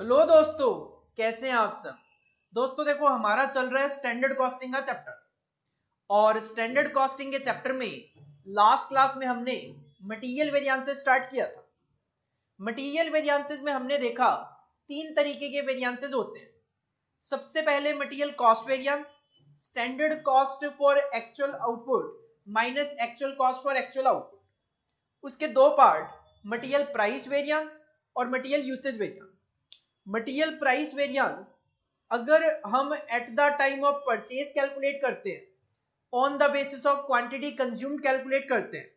Hello दोस्तों, कैसे हैं आप सब। दोस्तों देखो, हमारा चल रहा है स्टैंडर्ड कॉस्टिंग का चैप्टर। और स्टैंडर्ड कॉस्टिंग के चैप्टर में लास्ट क्लास में हमने मटेरियल वेरिएंसेस स्टार्ट किया था। मटेरियल वेरिएंसेस में हमने देखा तीन तरीके के वेरिएंसेस होते हैं। सबसे पहले material cost variance, standard cost for actual output minus actual cost for actual output. उसके दो पार्ट, मटेरियल प्राइस वेरिएंस और material usage variance. Material price variance अगर हम at the time of purchase calculate करते हैं, on the basis of quantity consumed calculate करते हैं,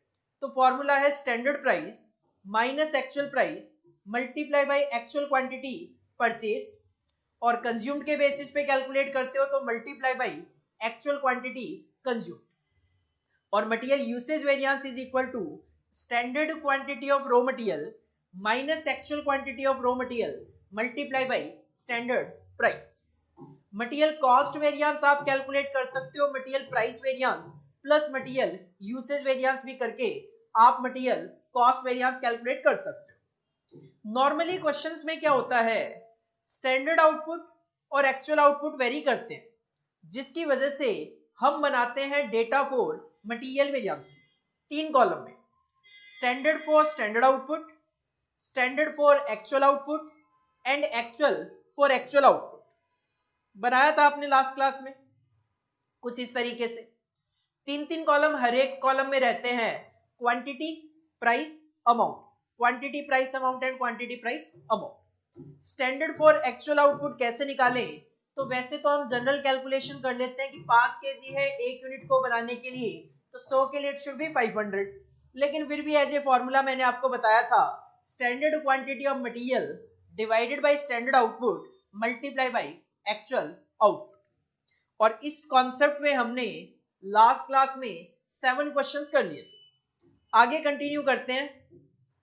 तो फॉर्मूला है standard price minus actual price multiply by actual quantity purchase. और कंज्यूम्ड के बेसिस पे कैलकुलेट करते हो तो multiply by actual quantity consumed. और material usage variance is equal to standard quantity of raw material minus actual quantity of raw material multiply by standard price. Material cost variance आप calculate कर सकते हो material price variance plus material usage variance भी करके आप material cost variance calculate कर सकते हो। नॉर्मली क्वेश्चंस में क्या होता है, स्टैंडर्ड आउटपुट और एक्चुअल आउटपुट वेरी करते हैं, जिसकी वजह से हम बनाते हैं डेटा फॉर मटेरियल वेरिएंसेस तीन कॉलम में, standard for standard output, standard for actual output and actual for actual output. बनाया था आपने लास्ट क्लास में कुछ इस तरीके से। तीन तीन कॉलम, हर एक कॉलम में रहते हैं quantity, price, amount, quantity price amount and quantity price amount. Standard for actual output कैसे निकालें, तो वैसे तो हम जनरल कैलकुलेशन कर लेते हैं कि 5 केजी है एक यूनिट को बनाने के लिए, तो 100 के लिए इट शुड बी 500। लेकिन फिर भी एज ए फॉर्मूला मैंने आपको बताया था, standard quantity of material divided by standard output multiply by actual output. और इस कॉन्सेप्ट में हमने लास्ट क्लास में 7 क्वेश्चंस कर लिए थे। आगे कंटिन्यू करते हैं,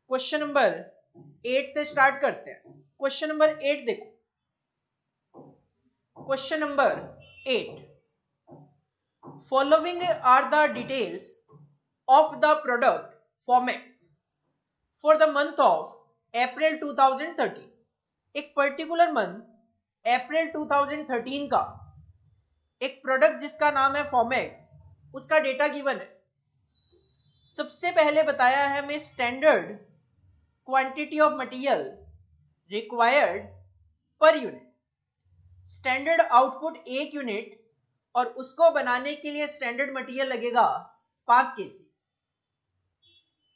क्वेश्चन नंबर 8 से स्टार्ट करते हैं। क्वेश्चन नंबर 8 देखो, question number 8, following are the details of the product Formex for the month of April 2013। एक पर्टिकुलर मंथ अप्रैल 2013 का एक प्रोडक्ट जिसका नाम है फॉर्मेक्स, उसका डेटा गिवन है। सबसे पहले बताया है हमें standard quantity of material required per unit, standard output 1 unit और उसको बनाने के लिए स्टैंडर्ड मटेरियल लगेगा 5 केजी।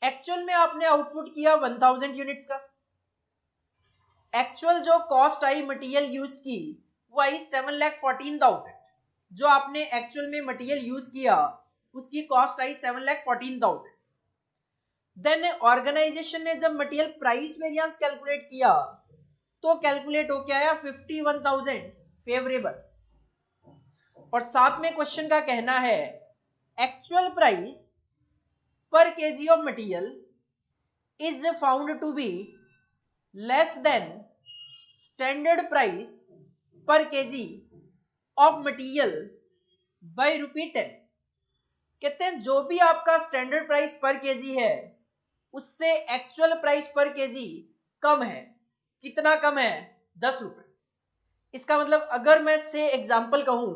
एक्चुअल में आपने आउटपुट किया 1000 यूनिट्स का। एक्चुअल जो कॉस्ट आई मटेरियल यूज की वो आई 7,14,000। जो आपने एक्चुअल में मटेरियल यूज किया उसकी कॉस्ट आई 7,14,000। देन ऑर्गेनाइजेशन ने जब मटेरियल प्राइस वेरिएंस कैलकुलेट किया तो कैलकुलेट हो क्या आया 51,000 फेवरेबल। और साथ में क्वेश्चन का कहना है actual price per KG of material is found to be less than standard price per KG of material by ₹10। कहते हैं जो भी आपका स्टैंडर्ड प्राइस पर केजी है उससे एक्चुअल प्राइस पर केजी कम है। कितना कम है? 10 रुपए। इसका मतलब अगर मैं से एग्जांपल कहूं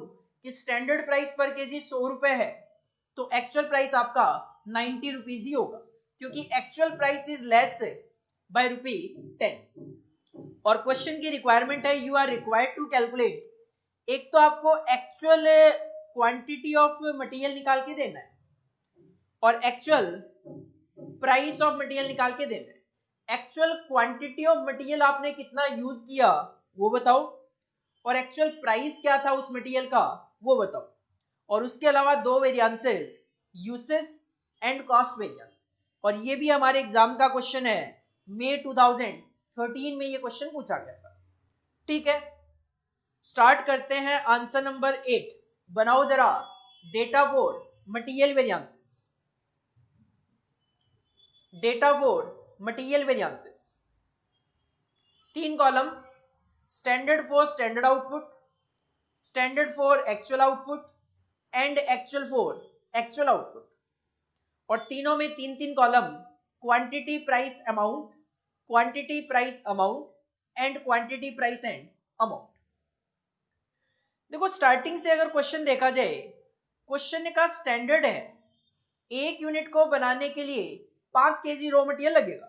कि स्टैंडर्ड प्राइस पर केजी 100 रुपए है तो एक्चुअल प्राइस आपका 90 रुपीज ही होगा, क्योंकि actual price is less by ₹10। और क्वेश्चन की रिक्वायरमेंट है you are required to calculate, एक तो आपको एक्चुअल क्वांटिटी ऑफ मटेरियल निकाल के देना है और एक्चुअल प्राइस ऑफ मटेरियल निकाल के देना है। एक्चुअल क्वांटिटी ऑफ मटेरियल आपने कितना यूज किया वो बताओ और एक्चुअल प्राइस क्या था उस मटेरियल का वो बताओ। और उसके अलावा दो variances, usage and cost variance. और ये भी हमारे एग्जाम का क्वेश्चन है, मई 2013 में ये क्वेश्चन पूछा गया था। ठीक है, स्टार्ट करते हैं आंसर नंबर 8। बनाओ जरा data for material variances. Data for material variances, तीन column, standard for standard output, standard for actual output and actual for actual output. और तीनों में तीन तीन column, quantity price amount, quantity price amount and quantity, price and amount. देखो starting से अगर question देखा जाए, क्वेश्चन का स्टैंडर्ड है 1 यूनिट को बनाने के लिए 5 kg रॉ मटेरियल लगेगा।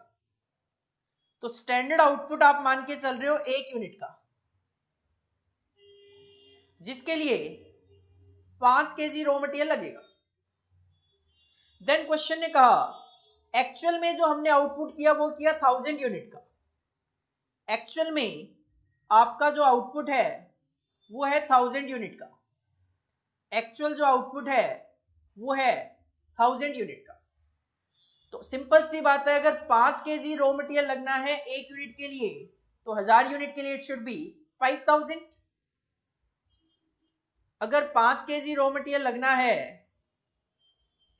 तो स्टैंडर्ड आउटपुट आप मान के चल रहे हो 1 यूनिट का, जिसके लिए 5 kg रॉ मटेरियल लगेगा। देन क्वेश्चन ने कहा एक्चुअल में जो हमने आउटपुट किया वो किया 1000 यूनिट का। एक्चुअल में आपका जो आउटपुट है वो है 1000 यूनिट का। एक्चुअल जो आउटपुट है वो है 1000 यूनिट का। तो सिंपल सी बात है, अगर 5 kg रॉ मटेरियल लगना है 1 यूनिट के लिए, तो 1000 यूनिट के लिए इट शुड बी 5000। अगर 5 kg रॉ मटेरियल लगना है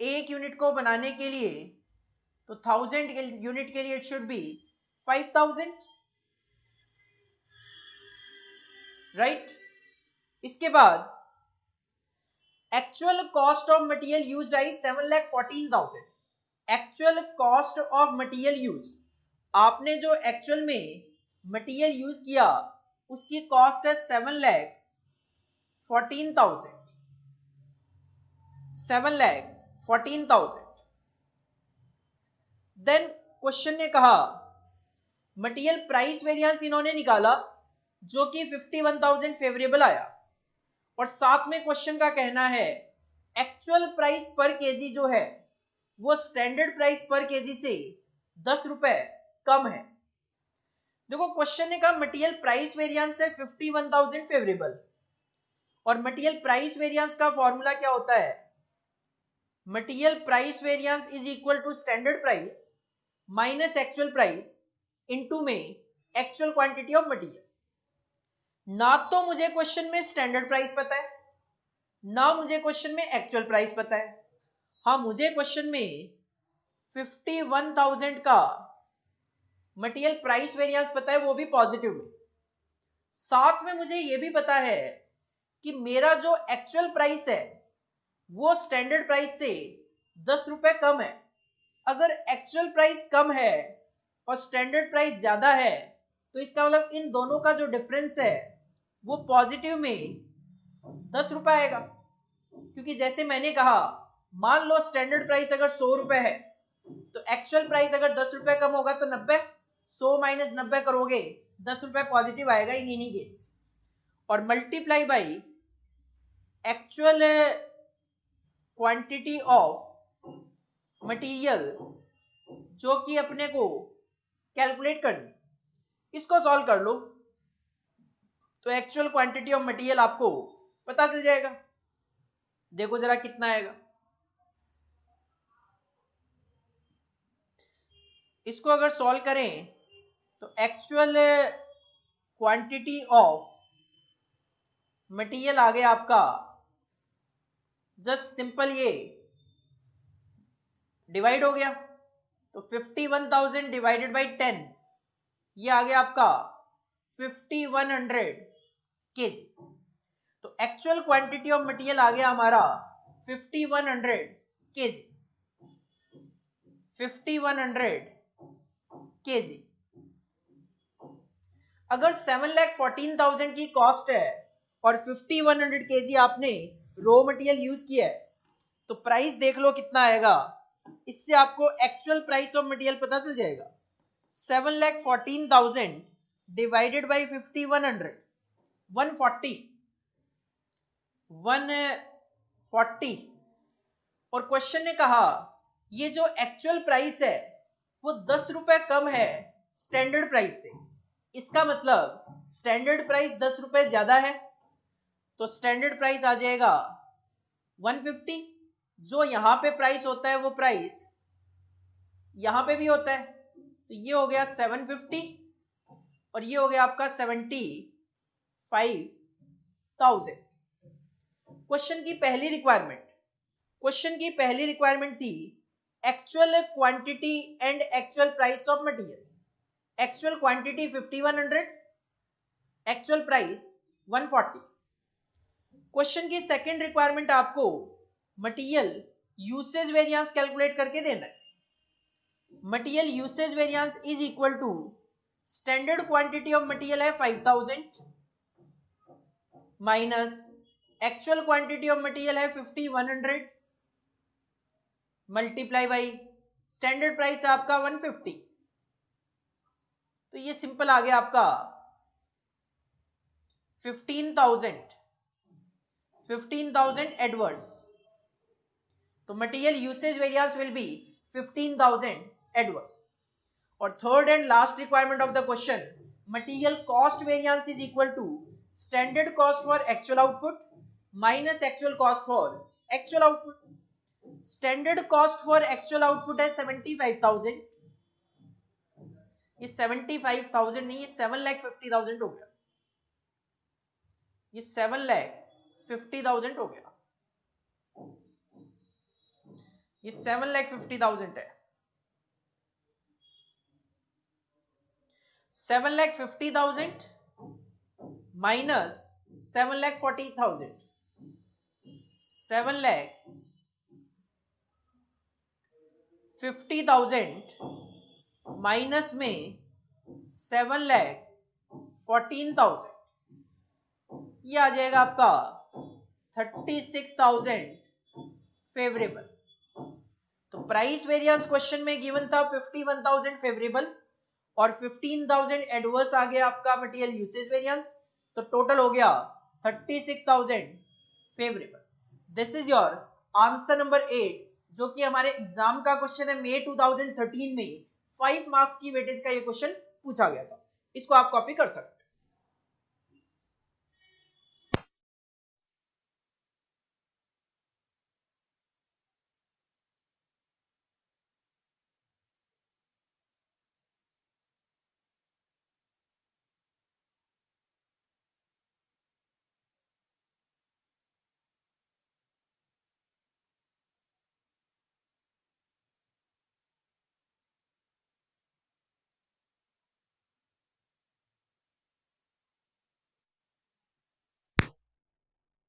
1 यूनिट को बनाने के लिए, तो 1000 यूनिट के लिए इट शुड बी 5000, राइट। इसके बाद actual cost of material used I 7,14,000। Actual cost of material used, आपने जो एक्चुअल में मटेरियल यूज किया उसकी कॉस्ट है 7,14,000। 7,14,000। देन क्वेश्चन ने कहा मटेरियल प्राइस वेरिएंस इन्होंने निकाला जो कि 51,000 फेवरेबल आया, और साथ में क्वेश्चन का कहना है एक्चुअल प्राइस पर केजी जो है वो स्टैंडर्ड प्राइस पर केजी से 10 रुपए कम है। देखो क्वेश्चन ने कहा मटेरियल प्राइस वेरिएंस है 51,000 फेवरेबल, और मटेरियल प्राइस वेरिएंस का फॉर्मूला क्या होता है, material price variance is equal to standard price minus actual price into में एक्चुअल क्वांटिटी ऑफ मटेरियल। ना तो मुझे क्वेश्चन में स्टैंडर्ड प्राइस पता है, ना मुझे क्वेश्चन में एक्चुअल प्राइस पता है। हाँ, मुझे क्वेश्चन में 51,000 का मटेरियल प्राइस वेरिएंस पता है, वो भी पॉजिटिव में। साथ में मुझे ये भी पता है कि मेरा जो एक्चुअल प्राइस है वो स्टैंडर्ड प्राइस से 10 रुपए कम है। अगर एक्चुअल प्राइस कम है और स्टैंडर्ड प्राइस ज्यादा है, तो इसका मतलब इन दोनों का जो डिफरेंस है वो पॉजिटिव में 10 रुपए आएगा। क्योंकि जैसे मैंने कहा, मान लो स्टैंडर्ड प्राइस अगर 100 रुपए है, तो एक्चुअल प्राइस अगर 10 रुपए कम होगा तो 90। 100 माइनस 90 करोगे 10 रुपए पॉजिटिव आएगा इन एनी केस, और multiply by actual quantity of material जो कि अपने को कैलकुलेट करनी। इसको सॉल्व कर लो तो एक्चुअल क्वांटिटी ऑफ मटेरियल आपको पता चल जाएगा। देखो जरा कितना आएगा। इसको अगर सॉल्व करें तो एक्चुअल क्वांटिटी ऑफ मटेरियल आ गया आपका, जस्ट सिंपल ये डिवाइड हो गया, तो 51,000 डिवाइडेड बाई 10, ये आ गया आपका 5100 केजी। तो एक्चुअल क्वांटिटी ऑफ मटेरियल आ गया हमारा 5100 केजी। 5100 केजी। अगर 7,14,000 की कॉस्ट है और 5100 केजी आपने रॉ मटेरियल यूज किया है, तो प्राइस देख लो कितना आएगा। इससे आपको एक्चुअल प्राइस ऑफ मटेरियल पता चल जाएगा। 7,14,000 डिवाइडेड बाई 5100, 140। और क्वेश्चन ने कहा ये जो एक्चुअल प्राइस है वो 10 रुपए कम है स्टैंडर्ड प्राइस से। इसका मतलब स्टैंडर्ड प्राइस 10 रुपए ज्यादा है, तो स्टैंडर्ड प्राइस आ जाएगा 150। जो यहां पे प्राइस होता है वो प्राइस यहां पे भी होता है, तो ये हो गया 750 और ये हो गया आपका 75,000। क्वेश्चन की पहली रिक्वायरमेंट थी actual quantity and actual price of material. Actual quantity 5100, actual price 140। Question की सेकंड रिक्वायरमेंट आपको मटेरियल यूसेज वेरिएंस कैलकुलेट करके देना है। Material usage variance is equal to standard quantity of material है 5000 minus actual quantity of material है 5100 multiply by standard price है आपका 150। तो ये सिंपल आ गया आपका 15,000 एडवर्स। तो material usage variance will be 15,000 adverse. और third and last requirement of the question, material cost variance is equal to standard cost for actual output minus actual cost for actual output. Standard cost for actual output है 75,000, ये 75,000 नहीं, ये 7,50,000 हो गया, ये 7,50,000 हो गया, ये 7,50,000 है। 7,50,000 माइनस 7,40,000, 7,50,000 माइनस में 7,14,000, ये आ जाएगा आपका 36,000 फेवरेबल। तो प्राइस वेरिएंस क्वेश्चन में गिवन था 51,000 फेवरेबल और 15,000 एडवर्स आ गया आपका मटेरियल यूसेज वेरिएंस, तो टोटल हो गया 36,000 favourable. This is your answer number 8, जो कि हमारे एग्जाम का क्वेश्चन है। मई 2013 में 5 मार्क्स की वेटेज का ये क्वेश्चन पूछा गया था, इसको आप कॉपी कर सकते हैं।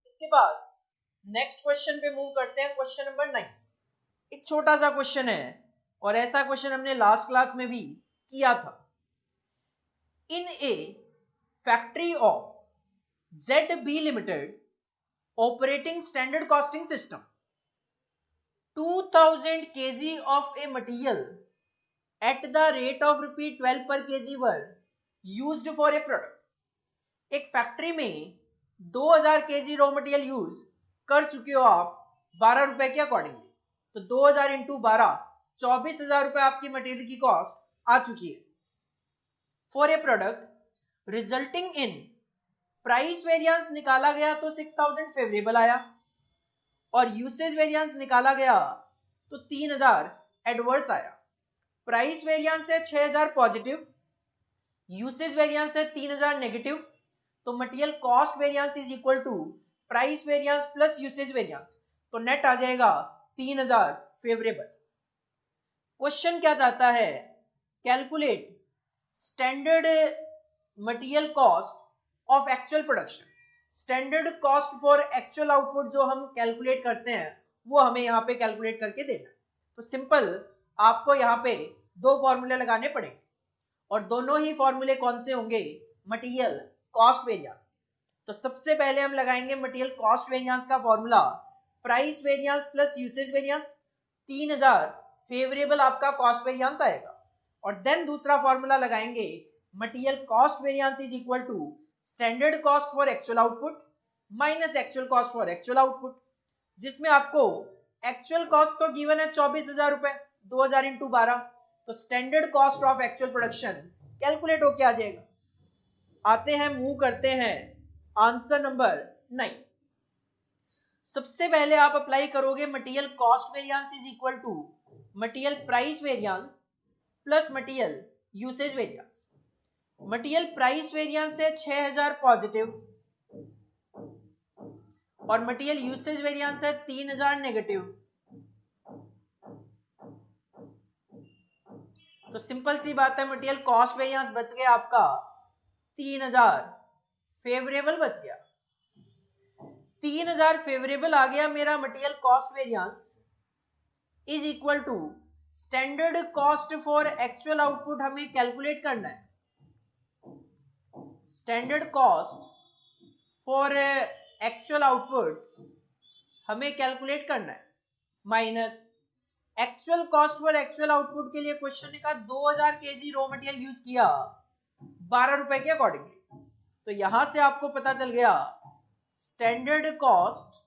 इसके बाद नेक्स्ट क्वेश्चन पे मूव करते हैं, क्वेश्चन नंबर 9। एक छोटा सा क्वेश्चन है और ऐसा क्वेश्चन हमने लास्ट क्लास में भी किया था। In a factory of ZB limited operating standard costing system, 2000 kg of a material at the rate of ₹12 per kg were used for a product। एक फैक्ट्री में 2000 kg रॉ मटेरियल यूज कर चुके हो आप 12 रुपए के अकॉर्डिंगली, तो 2000 into 12 24,000 रुपए आपकी मटेरियल की कॉस्ट आ चुकी है for a product. Resulting in price variance निकाला गया तो 6,000 फेवरेबल आया और यूसेज वेरिएंस निकाला गया तो 3,000 एडवर्स आया। प्राइस वेरिएंस है 6,000 पॉजिटिव, यूसेज वेरिएंस है 3,000 नेगेटिव, तो material cost variance is equal to price variance plus usage variance, तो नेट आ जाएगा 3,000 फेवरेबल। क्वेश्चन क्या चाहता है, calculate standard material cost of actual production. Standard cost for actual output जो हम कैलकुलेट करते हैं वो हमें यहाँ पे कैलकुलेट करके देना। तो सिंपल आपको यहाँ पे दो फॉर्मूले लगाने पड़ेंगे और दोनों ही फॉर्मूले कौन से होंगे, मटेरियल कॉस्ट वेरिएंस। तो सबसे पहले हम लगाएंगे मटेरियल कॉस्ट वेरिएंस का formula, price variance plus usage variance, 3,000 favourable आपका कॉस्ट वेरिएंस आएगा। और देन दूसरा फॉर्मूला लगाएंगे material cost variance is equal to standard cost for actual output minus actual cost for actual output, जिसमें आपको actual cost तो given है 24,000 रुपए, 2000 इंटू 12, तो standard cost of actual production calculate होके आ जाएगा। आते हैं, मूव करते हैं आंसर नंबर 9। सबसे पहले आप अप्लाई करोगे material cost variance is equal to material price variance plus material usage variance. Material price variance है 6,000 पॉजिटिव और मटेरियल यूसेज वेरिएंस है 3,000 नेगेटिव। तो सिंपल सी बात है, मटेरियल कॉस्ट वेरिएंस बच गया आपका 3,000 फेवरेबल बच गया। 3,000 फेवरेबल आ गया मेरा material cost variance is equal to standard cost for actual output हमें कैलकुलेट करना है। Standard cost for actual output हमें कैलकुलेट करना है, minus actual cost for actual output के लिए क्वेश्चन ने कहा 2000 केजी रॉ मटेरियल यूज किया 12 रुपए के अकॉर्डिंगली। तो यहां से आपको पता चल गया standard cost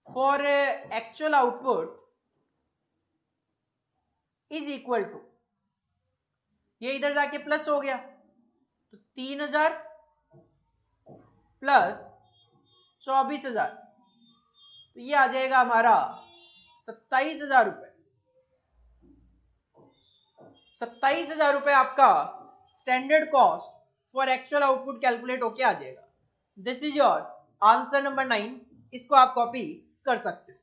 for actual output is equal to, ये इधर जाके प्लस हो गया, तो 3000 प्लस 24,000, तो ये आ जाएगा हमारा 27,000 रुपए। 27,000 रुपए आपका standard cost for actual output calculate होके आ जाएगा। This is your answer number 9, इसको आप कॉपी कर सकते हो।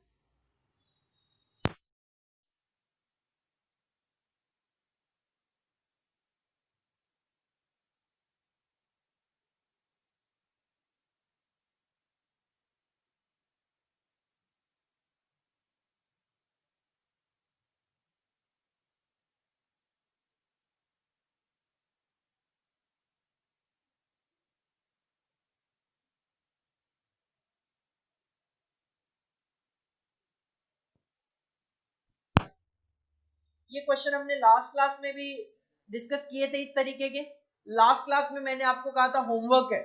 ये क्वेश्चन हमने लास्ट क्लास में भी डिस्कस किए थे इस तरीके के। लास्ट क्लास में मैंने आपको कहा था होमवर्क है,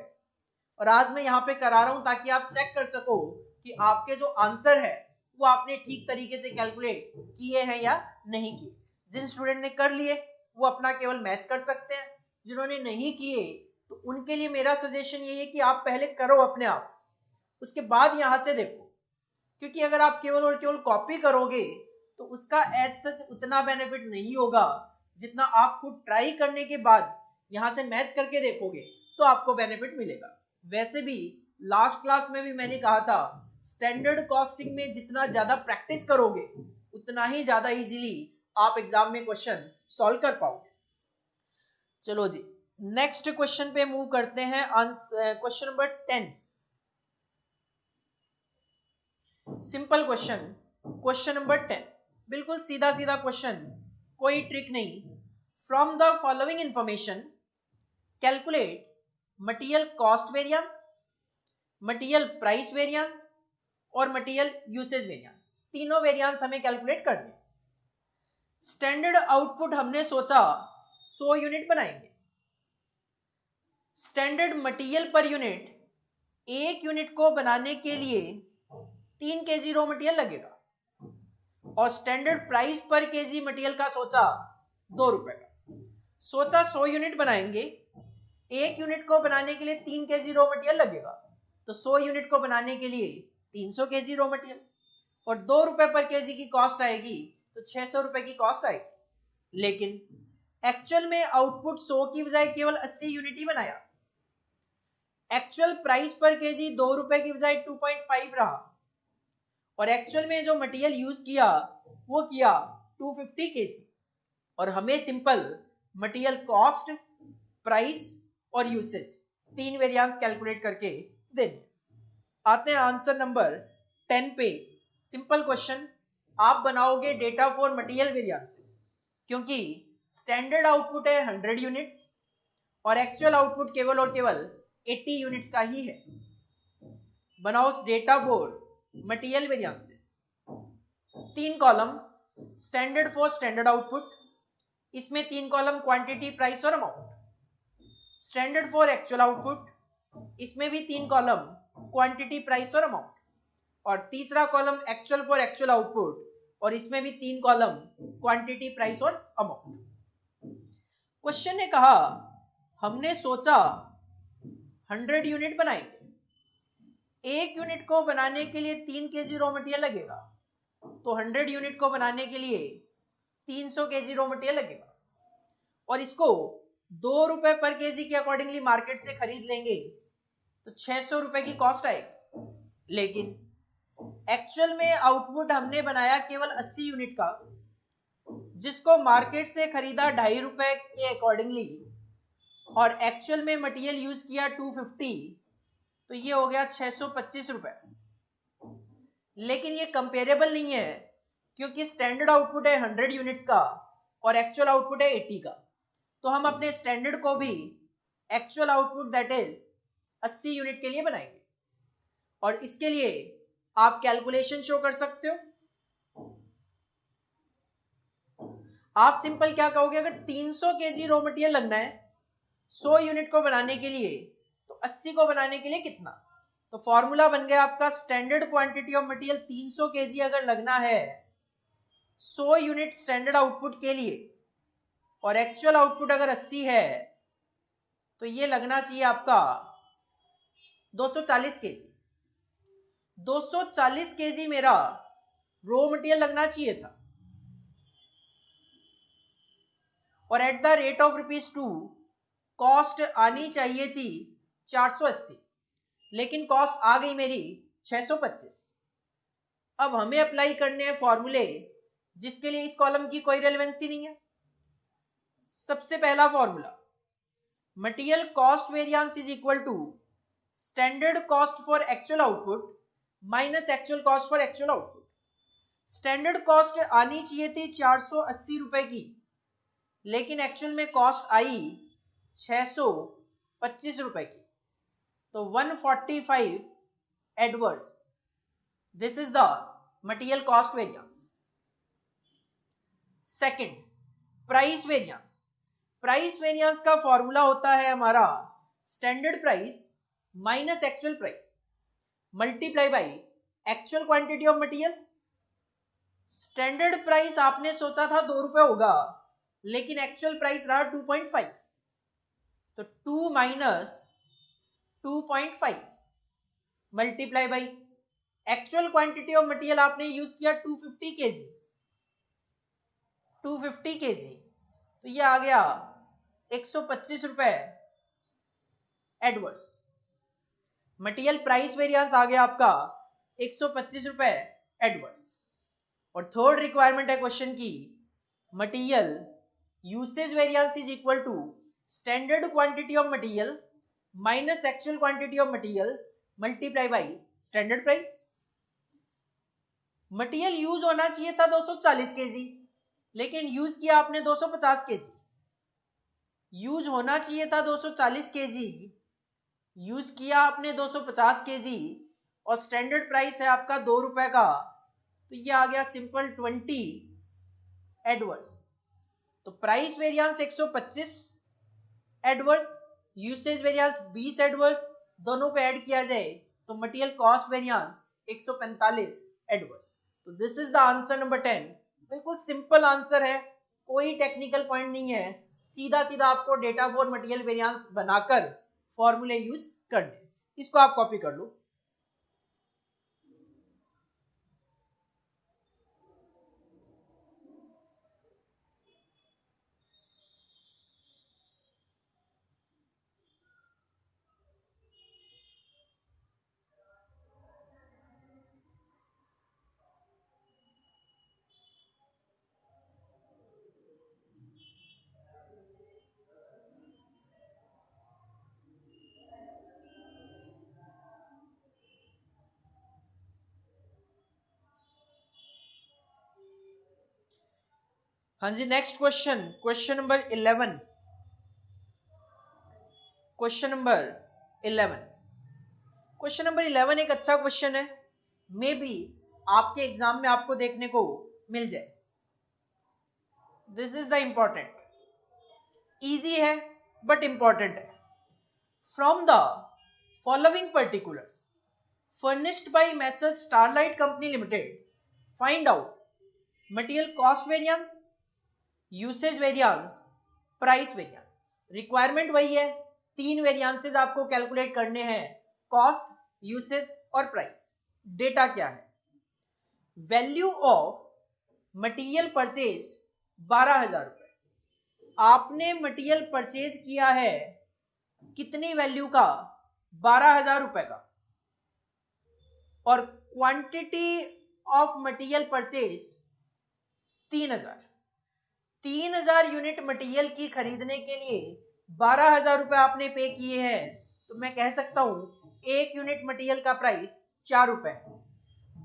और आज मैं यहाँ पे करा रहा हूं ताकि आप चेक कर सको कि आपके जो आंसर है वो आपने ठीक तरीके से कैलकुलेट किए हैं या नहीं किए। जिन स्टूडेंट ने कर लिए वो अपना केवल मैच कर सकते हैं, जिन्होंने नहीं किए तो उनके लिए मेरा सजेशन यही है कि आप पहले करो अपने आप, उसके बाद यहां से देखो, क्योंकि अगर आप केवल और केवल कॉपी करोगे तो उसका एज सच उतना बेनिफिट नहीं होगा जितना आप खुद ट्राई करने के बाद यहां से मैच करके देखोगे तो आपको बेनिफिट मिलेगा। वैसे भी लास्ट क्लास में भी मैंने कहा था स्टैंडर्ड कॉस्टिंग में जितना ज्यादा प्रैक्टिस करोगे उतना ही ज्यादा इजीली आप एग्जाम में क्वेश्चन सॉल्व कर पाओगे। चलो जी, नेक्स्ट क्वेश्चन पे मूव करते हैं। Question number 10, simple question, question number 10, बिल्कुल सीधा सीधा क्वेश्चन, कोई ट्रिक नहीं। From the following information calculate material cost variance, material price variance और मटेरियल यूसेज वेरिएंस। तीनों वेरिएंस हमें कैलकुलेट करने। स्टैंडर्ड आउटपुट हमने सोचा 100 यूनिट बनाएंगे। स्टैंडर्ड मटेरियल पर यूनिट, एक यूनिट को बनाने के लिए 3 केजी रॉ मटेरियल लगेगा, और standard price per KG material का सोचा 2 रुपए का। सोचा 100 यूनिट बनाएंगे, एक यूनिट को बनाने के लिए 3 केजी रॉ मटेरियल लगेगा, तो 100 यूनिट को बनाने के लिए 300 केजी रॉ मटेरियल, और 2 रुपए पर केजी की कॉस्ट आएगी, तो 600 रुपए की कॉस्ट आएगी। लेकिन एक्चुअल में आउटपुट 100 की बजाय केवल 80 यूनिट ही बनाया। एक्चुअल प्राइस पर केजी 2 रुपए की बजाय 2.5 रहा, और एक्चुअल में जो मटेरियल यूज किया वो किया 250 केजी, और हमें सिंपल मटेरियल कॉस्ट, प्राइस और यूसेज तीन वेरिएंस कैलकुलेट करके देने। आते हैं आंसर नंबर 10 पे। सिंपल क्वेश्चन, आप बनाओगे डेटा फॉर मटेरियल वेरिएंसेस, क्योंकि स्टैंडर्ड आउटपुट है 100 यूनिट्स और एक्चुअल आउटपुट केवल और केवल 80 यूनिट्स का ही है। बनाओ data for material variances. 3 column standard for standard output, इसमें 3 कॉलम क्वांटिटी, प्राइस और amount. Standard for actual output, इसमें भी 3 कॉलम क्वांटिटी, प्राइस और अमाउंट, और तीसरा column actual for actual output, और इसमें भी 3 कॉलम क्वांटिटी, प्राइस और अमाउंट। क्वेश्चन ने कहा हमने सोचा 100 यूनिट बनाएंगे, एक यूनिट को बनाने के लिए 3 केजी रॉ मटेरियल लगेगा, तो 100 यूनिट को बनाने के लिए 300 केजी रॉ मटेरियल लगेगा, और इसको 2 रुपए पर केजी के अकॉर्डिंगली मार्केट से खरीद लेंगे तो 600 रुपए की कॉस्ट आएगी। लेकिन एक्चुअल में आउटपुट हमने बनाया केवल 80 यूनिट का, जिसको मार्केट से खरीदा 2.5 रुपए के अकॉर्डिंगली, और एक्चुअल में मटेरियल यूज किया 250, तो ये हो गया 625 रुपए। लेकिन ये कंपेरेबल नहीं है, क्योंकि स्टैंडर्ड आउटपुट है 100 यूनिट्स का और एक्चुअल आउटपुट है 80 का। तो हम अपने स्टैंडर्ड को भी actual output that is 80 unit के लिए बनाएंगे। और इसके लिए आप कैलकुलेशन शो कर सकते हो। आप सिंपल क्या कहोगे, अगर 300 केजी रॉ मटेरियल लगना है 100 यूनिट को बनाने के लिए, तो 80 को बनाने के लिए कितना? तो फॉर्मूला बन गया आपका, standard quantity of material 300 KG अगर लगना है 100 यूनिट स्टैंडर्ड आउटपुट के लिए, और एक्चुअल आउटपुट अगर 80 है, तो ये लगना चाहिए आपका 240 केजी। 240 केजी मेरा रॉ मटेरियल लगना चाहिए था, और at the rate of ₹2 cost आनी चाहिए थी 480, लेकिन कॉस्ट आ गई मेरी 625। अब हमें अप्लाई करने हैं फॉर्मूले जिसके लिए इस कॉलम की कोई रेलेवेंसी नहीं है। सबसे पहला formula, material cost variance is equal to standard cost for actual output minus actual cost for actual output. Standard cost आनी चाहिए थी 480 रुपए की, लेकिन एक्चुअल में कॉस्ट आई 625 रुपए की, तो 145 adverse. This is the material cost variance. Second, price variance. Price variance का फॉर्मूला होता है हमारा standard price minus actual price multiply by actual quantity of material. Standard price आपने सोचा था 2 रुपए होगा, लेकिन एक्चुअल प्राइस रहा 2.5, तो 2 minus 2.5 multiply by actual quantity of material आपने यूज किया 250 केजी। 250 केजी, तो ये आ गया 125 रुपए एडवर्स। मटेरियल प्राइस वेरिएंस आ गया आपका 125 रुपए एडवर्स। और थर्ड रिक्वायरमेंट है क्वेश्चन की, material usage variance is equal to standard quantity of material minus actual quantity of material multiply by standard price. Material use होना चाहिए था 240 केजी, लेकिन यूज किया आपने 250 केजी। यूज होना चाहिए था 240 केजी, यूज किया आपने 250 केजी, और स्टैंडर्ड प्राइस है आपका 2 रुपए का, तो ये आ गया सिंपल 20 एडवर्स। तो price variance 125 adverse, usage variance 20 adverse, दोनों को ऐड किया जाए तो मटेरियल कॉस्ट वेरिएंस 145 एडवर्स। तो this is the answer number 10। बिल्कुल सिंपल आंसर है, कोई टेक्निकल पॉइंट नहीं है, सीधा सीधा आपको डेटा फॉर मटेरियल वेरिएंस बनाकर फॉर्मूले यूज करने। इसको आप कॉपी कर लो। हाँ जी, next question, question number 11। Question number 11, question number 11 एक अच्छा क्वेश्चन है, मे बी आपके एग्जाम में आपको देखने को मिल जाए। This is the important, easy है बट इंपॉर्टेंट है। From the following particulars furnished by Messrs Starlight Company Limited, find out material cost variance, usage variance, price variance। Requirement वही है, 3 वेरिएंसेस आपको कैलकुलेट करने हैं, कॉस्ट, यूसेज और price. Data क्या है, वैल्यू ऑफ मटेरियल परचेज्ड 12,000 रुपए। आपने मटेरियल परचेज किया है कितनी वैल्यू का, 12,000 रुपए का, और quantity of material purchase 3,000। 3,000 unit material की खरीदने के लिए 12,000 रुपए आपने पे किए हैं, तो मैं कह सकता हूं एक यूनिट मटेरियल का प्राइस 4 रुपए।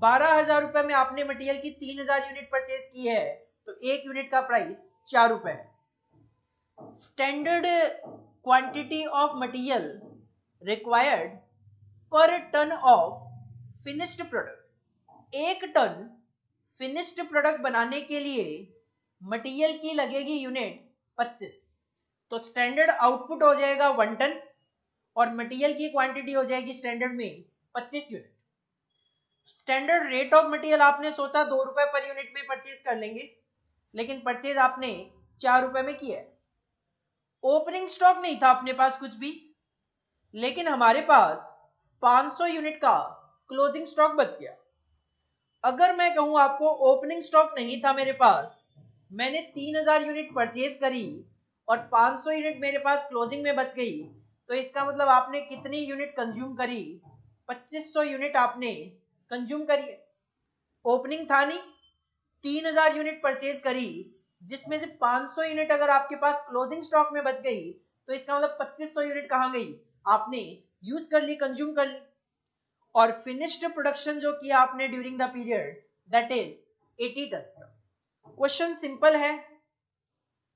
12,000 रुपए में आपने मटेरियल की 3,000 यूनिट परचेज की है, तो एक यूनिट का प्राइस 4 रुपए है। Standard quantity of material required पर टन ऑफ फिनिश्ड प्रोडक्ट। एक टन फिनिश्ड प्रोडक्ट बनाने के लिए मटेरियल की लगेगी यूनिट 25। तो स्टैंडर्ड आउटपुट हो जाएगा 1 टन और मटेरियल की क्वांटिटी हो जाएगी स्टैंडर्ड में 25 unit. Standard rate of material आपने सोचा 2 रुपए पर यूनिट में परचेज कर लेंगे, लेकिन परचेज आपने 4 रुपए में किया है। ओपनिंग स्टॉक नहीं था अपने पास कुछ भी, लेकिन हमारे पास 500 यूनिट का क्लोजिंग स्टॉक बच गया। अगर मैं कहूं आपको ओपनिंग स्टॉक नहीं था मेरे पास, मैंने 3000 यूनिट परचेज करी और 500 यूनिट मेरे पास क्लोजिंग में बच गई, तो इसका मतलब आपने कितनी यूनिट कंज्यूम करी? 2500 यूनिट आपने कंज्यूम करी। ओपनिंग था नहीं, 3000 यूनिट परचेज करी, जिसमें से 500 यूनिट अगर आपके पास क्लोजिंग स्टॉक में बच गई, तो इसका मतलब 2500 यूनिट कहां गई? आपने यूज कर ली, कंज्यूम कर ली। और फिनिश्ड प्रोडक्शन जो किया आपने during the period, that is 80 ton का। क्वेश्चन सिंपल है,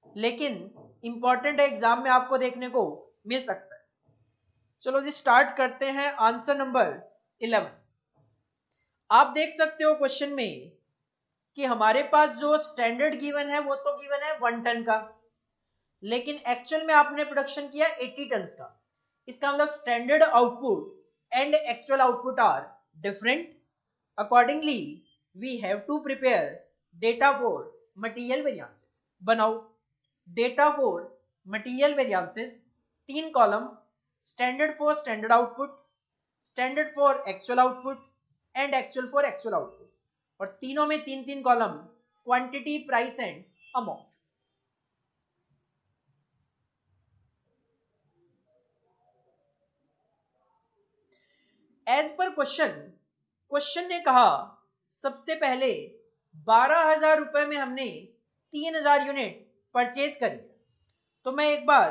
लेकिन इंपॉर्टेंट है, एग्जाम में आपको देखने को मिल सकता है। चलो जी स्टार्ट करते हैं आंसर नंबर 11। आप देख सकते हो क्वेश्चन में कि हमारे पास जो स्टैंडर्ड गिवन है वो तो गिवन है 1 टन का, लेकिन एक्चुअल में आपने प्रोडक्शन किया 80 टन का। इसका मतलब standard output and actual output are different. Accordingly we have to prepare data for material variances. बनाओ data for material variances, 3 column, standard for standard output, standard for actual output and actual for actual output, और तीनों में 3-3 column, quantity, price and amount. As पर question ने कहा सबसे पहले 12,000 रुपए में हमने 3,000 यूनिट परचेज करी, तो मैं एक बार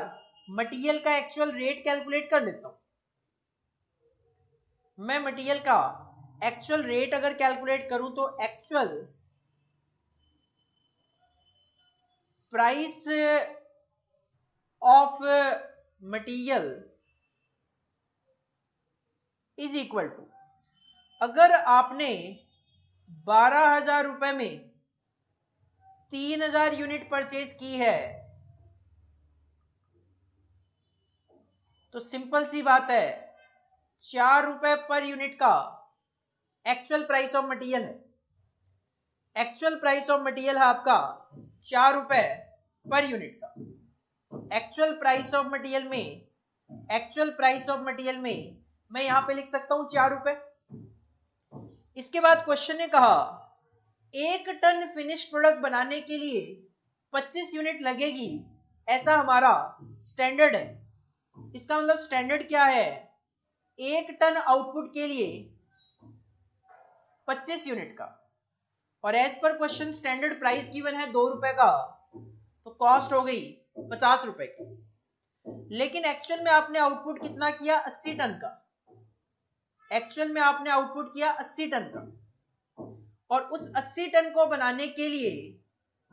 मटेरियल का एक्चुअल रेट कैलकुलेट कर लेता हूं। मैं मटेरियल का एक्चुअल रेट अगर कैलकुलेट करूं तो actual price of material is equal to, अगर आपने 12,000 रुपए में 3,000 यूनिट परचेज की है, तो सिंपल सी बात है 4 रुपए पर यूनिट का एक्चुअल प्राइस ऑफ मटेरियल है। एक्चुअल प्राइस ऑफ मटेरियल है आपका 4 रुपए पर यूनिट का। एक्चुअल प्राइस ऑफ मटेरियल में मैं यहां पे लिख सकता हूं 4 रुपए। इसके बाद क्वेश्चन ने कहा 1 टन फिनिश प्रोडक्ट बनाने के लिए 25 यूनिट लगेगी, ऐसा हमारा स्टैंडर्ड है। इसका मतलब स्टैंडर्ड क्या है? 1 टन आउटपुट के लिए 25 यूनिट का, और as per question standard price given है 2 रुपए का, तो कॉस्ट हो गई 50 रुपए की। लेकिन एक्चुअल में आपने आउटपुट कितना किया? 80 टन का। एक्चुअल में आपने आउटपुट किया 80 टन का, और उस 80 टन को बनाने के लिए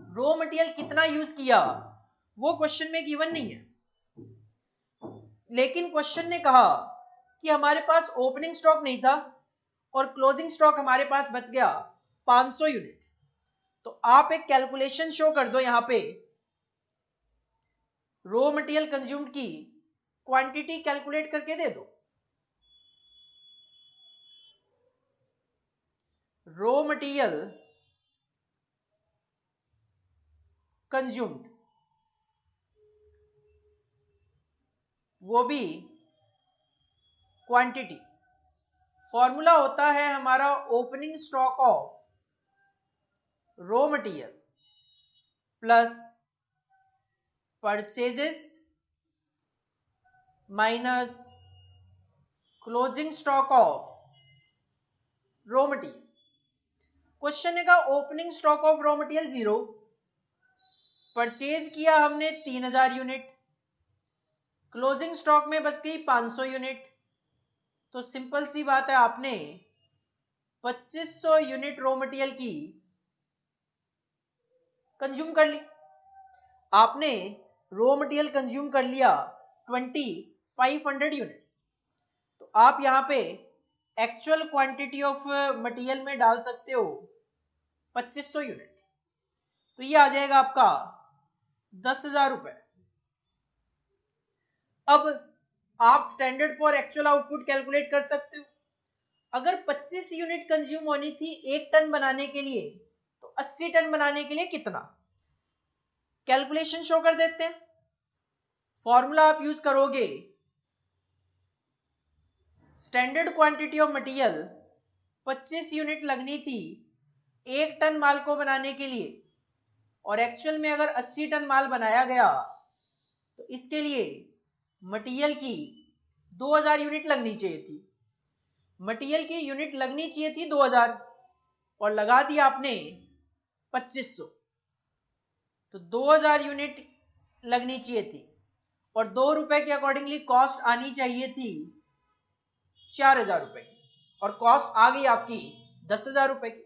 रॉ मटेरियल कितना यूज किया वो क्वेश्चन में गिवन नहीं है। लेकिन क्वेश्चन ने कहा कि हमारे पास ओपनिंग स्टॉक नहीं था और क्लोजिंग स्टॉक हमारे पास बच गया 500 यूनिट। तो आप एक कैलकुलेशन शो कर दो, यहां पे रॉ मटेरियल कंज्यूम्ड की क्वांटिटी कैलकुलेट करके दे दो। रॉ मटेरियल कंज्यूम्ड, वो भी क्वांटिटी। फॉर्मूला होता है हमारा opening stock of raw material plus purchases minus closing stock of raw material. Question ने कहा opening stock of raw material 0, purchase किया हमने 3,000 यूनिट, क्लोजिंग स्टॉक में बच गई 500 यूनिट। तो सिंपल सी बात है, आपने 2500 यूनिट रॉ मटेरियल की कंज्यूम कर ली। आपने रॉ मटेरियल कंज्यूम कर लिया 2500 यूनिट्स। तो आप यहाँ पे एक्चुअल क्वांटिटी ऑफ मटेरियल में डाल सकते हो 2500 यूनिट, तो ये आ जाएगा आपका 10,000 रुपए। अब आप standard for actual output calculate कर सकते हो। अगर 25 यूनिट कंज्यूम होनी थी 1 टन बनाने के लिए, तो 80 टन बनाने के लिए कितना, कैलकुलेशन शो कर देते हैं। फॉर्मूला आप यूज करोगे, standard quantity of material 25 unit लगनी थी 1 टन माल को बनाने के लिए, और एक्चुअल में अगर 80 टन माल बनाया गया, तो इसके लिए मटेरियल की 2000 यूनिट लगनी चाहिए थी। मटेरियल की यूनिट लगनी चाहिए थी 2000 और लगा दिया आपने 2500, तो 2000 यूनिट लगनी चाहिए थी और 2 रुपए के अकॉर्डिंगली कॉस्ट आनी चाहिए थी 4000 रुपए की, और कॉस्ट आ गई आपकी 10,000 रुपए की।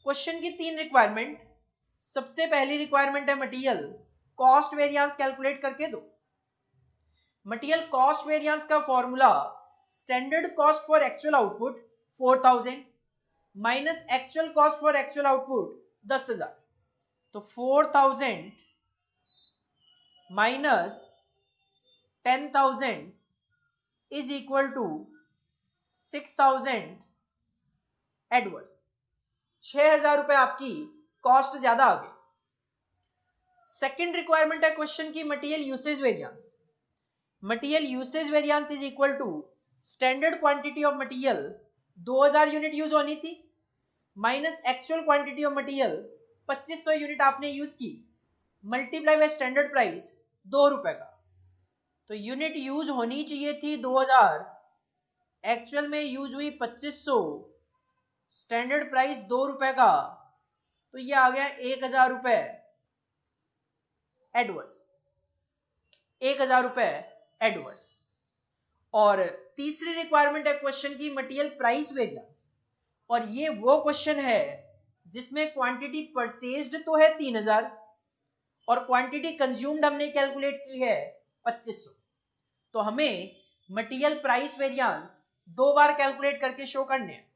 क्वेश्चन की 3 रिक्वायरमेंट। सबसे पहली रिक्वायरमेंट है मटेरियल कॉस्ट वेरिएंस कैलकुलेट करके दो। मटेरियल कॉस्ट वेरिएंस का formula standard cost for actual output 4000 minus actual cost for actual output 10,000, तो 4000 माइनस 10,000 इज इक्वल टू 6,000 एडवर्स। 6,000 रुपए आपकी कॉस्ट ज्यादा आ गई। सेकेंड रिक्वायरमेंट है क्वेश्चन की material usage variance. Material usage variance is equal to standard quantity of material 2000 unit use होनी थी minus actual quantity of material 2500 unit आपने यूज की, मल्टीप्लाई बाय स्टैंडर्ड प्राइस 2 रुपए का। तो यूनिट यूज होनी चाहिए थी 2000, एक्चुअल में यूज हुई 2500, स्टैंडर्ड प्राइस 2 रुपए का, तो ये आ गया 1000 रुपए एडवर्स, 1000 रुपए एडवर्स। और तीसरी रिक्वायरमेंट है क्वेश्चन की मटेरियल प्राइस वेरिएंस, और ये वो क्वेश्चन है जिसमें क्वांटिटी परचेज्ड तो है 3000 और क्वांटिटी कंज्यूम्ड हमने कैलकुलेट की है 2500। तो हमें मटेरियल प्राइस वेरिएंस 2 बार कैलकुलेट करके शो करने हैं।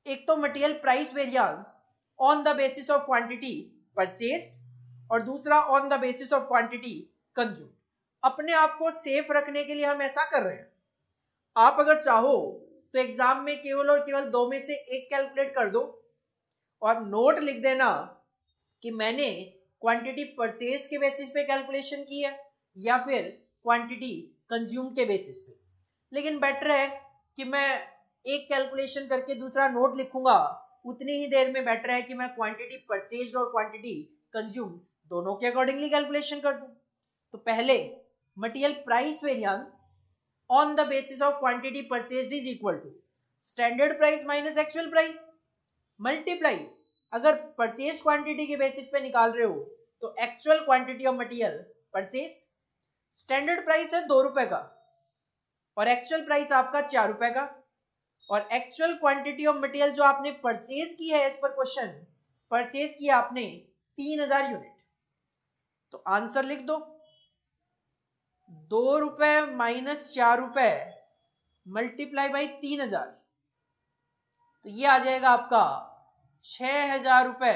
एक तो material price variance on the basis of quantity purchased, और दूसरा on the basis of quantity consumed. अपने आप को सेफ रखने के लिए हम ऐसा कर रहे हैं। आप अगर चाहो तो एग्जाम में केवल और केवल 2 में से एक कैलकुलेट कर दो और नोट लिख देना कि मैंने क्वांटिटी परचेज के बेसिस पे कैलकुलेशन की है या फिर क्वांटिटी कंज्यूम के बेसिस पे। लेकिन बेटर है कि मैं एक कैलकुलेशन करके दूसरा नोट लिखूंगा, उतनी ही देर में बेटर है कि मैं क्वांटिटी परचेज्ड और क्वांटिटी कंज्यूम दोनों के अकॉर्डिंगली कैलकुलेशन कर दूं। तो पहले material price variance on the basis of quantity purchased is equal to standard price minus actual price, multiply, अगर परचेज क्वांटिटी के बेसिस पे निकाल रहे हो तो actual quantity of material purchase. Standard price है 2 रुपए का और एक्चुअल प्राइस आपका 4 रुपए का, और एक्चुअल क्वांटिटी ऑफ मटेरियल जो आपने परचेज की है एज पर क्वेश्चन, परचेज किया आपने 3000 यूनिट। तो आंसर लिख दो, 2 रुपए माइनस 4 रुपए मल्टीप्लाई बाई 3000, तो ये आ जाएगा आपका 6000 रुपए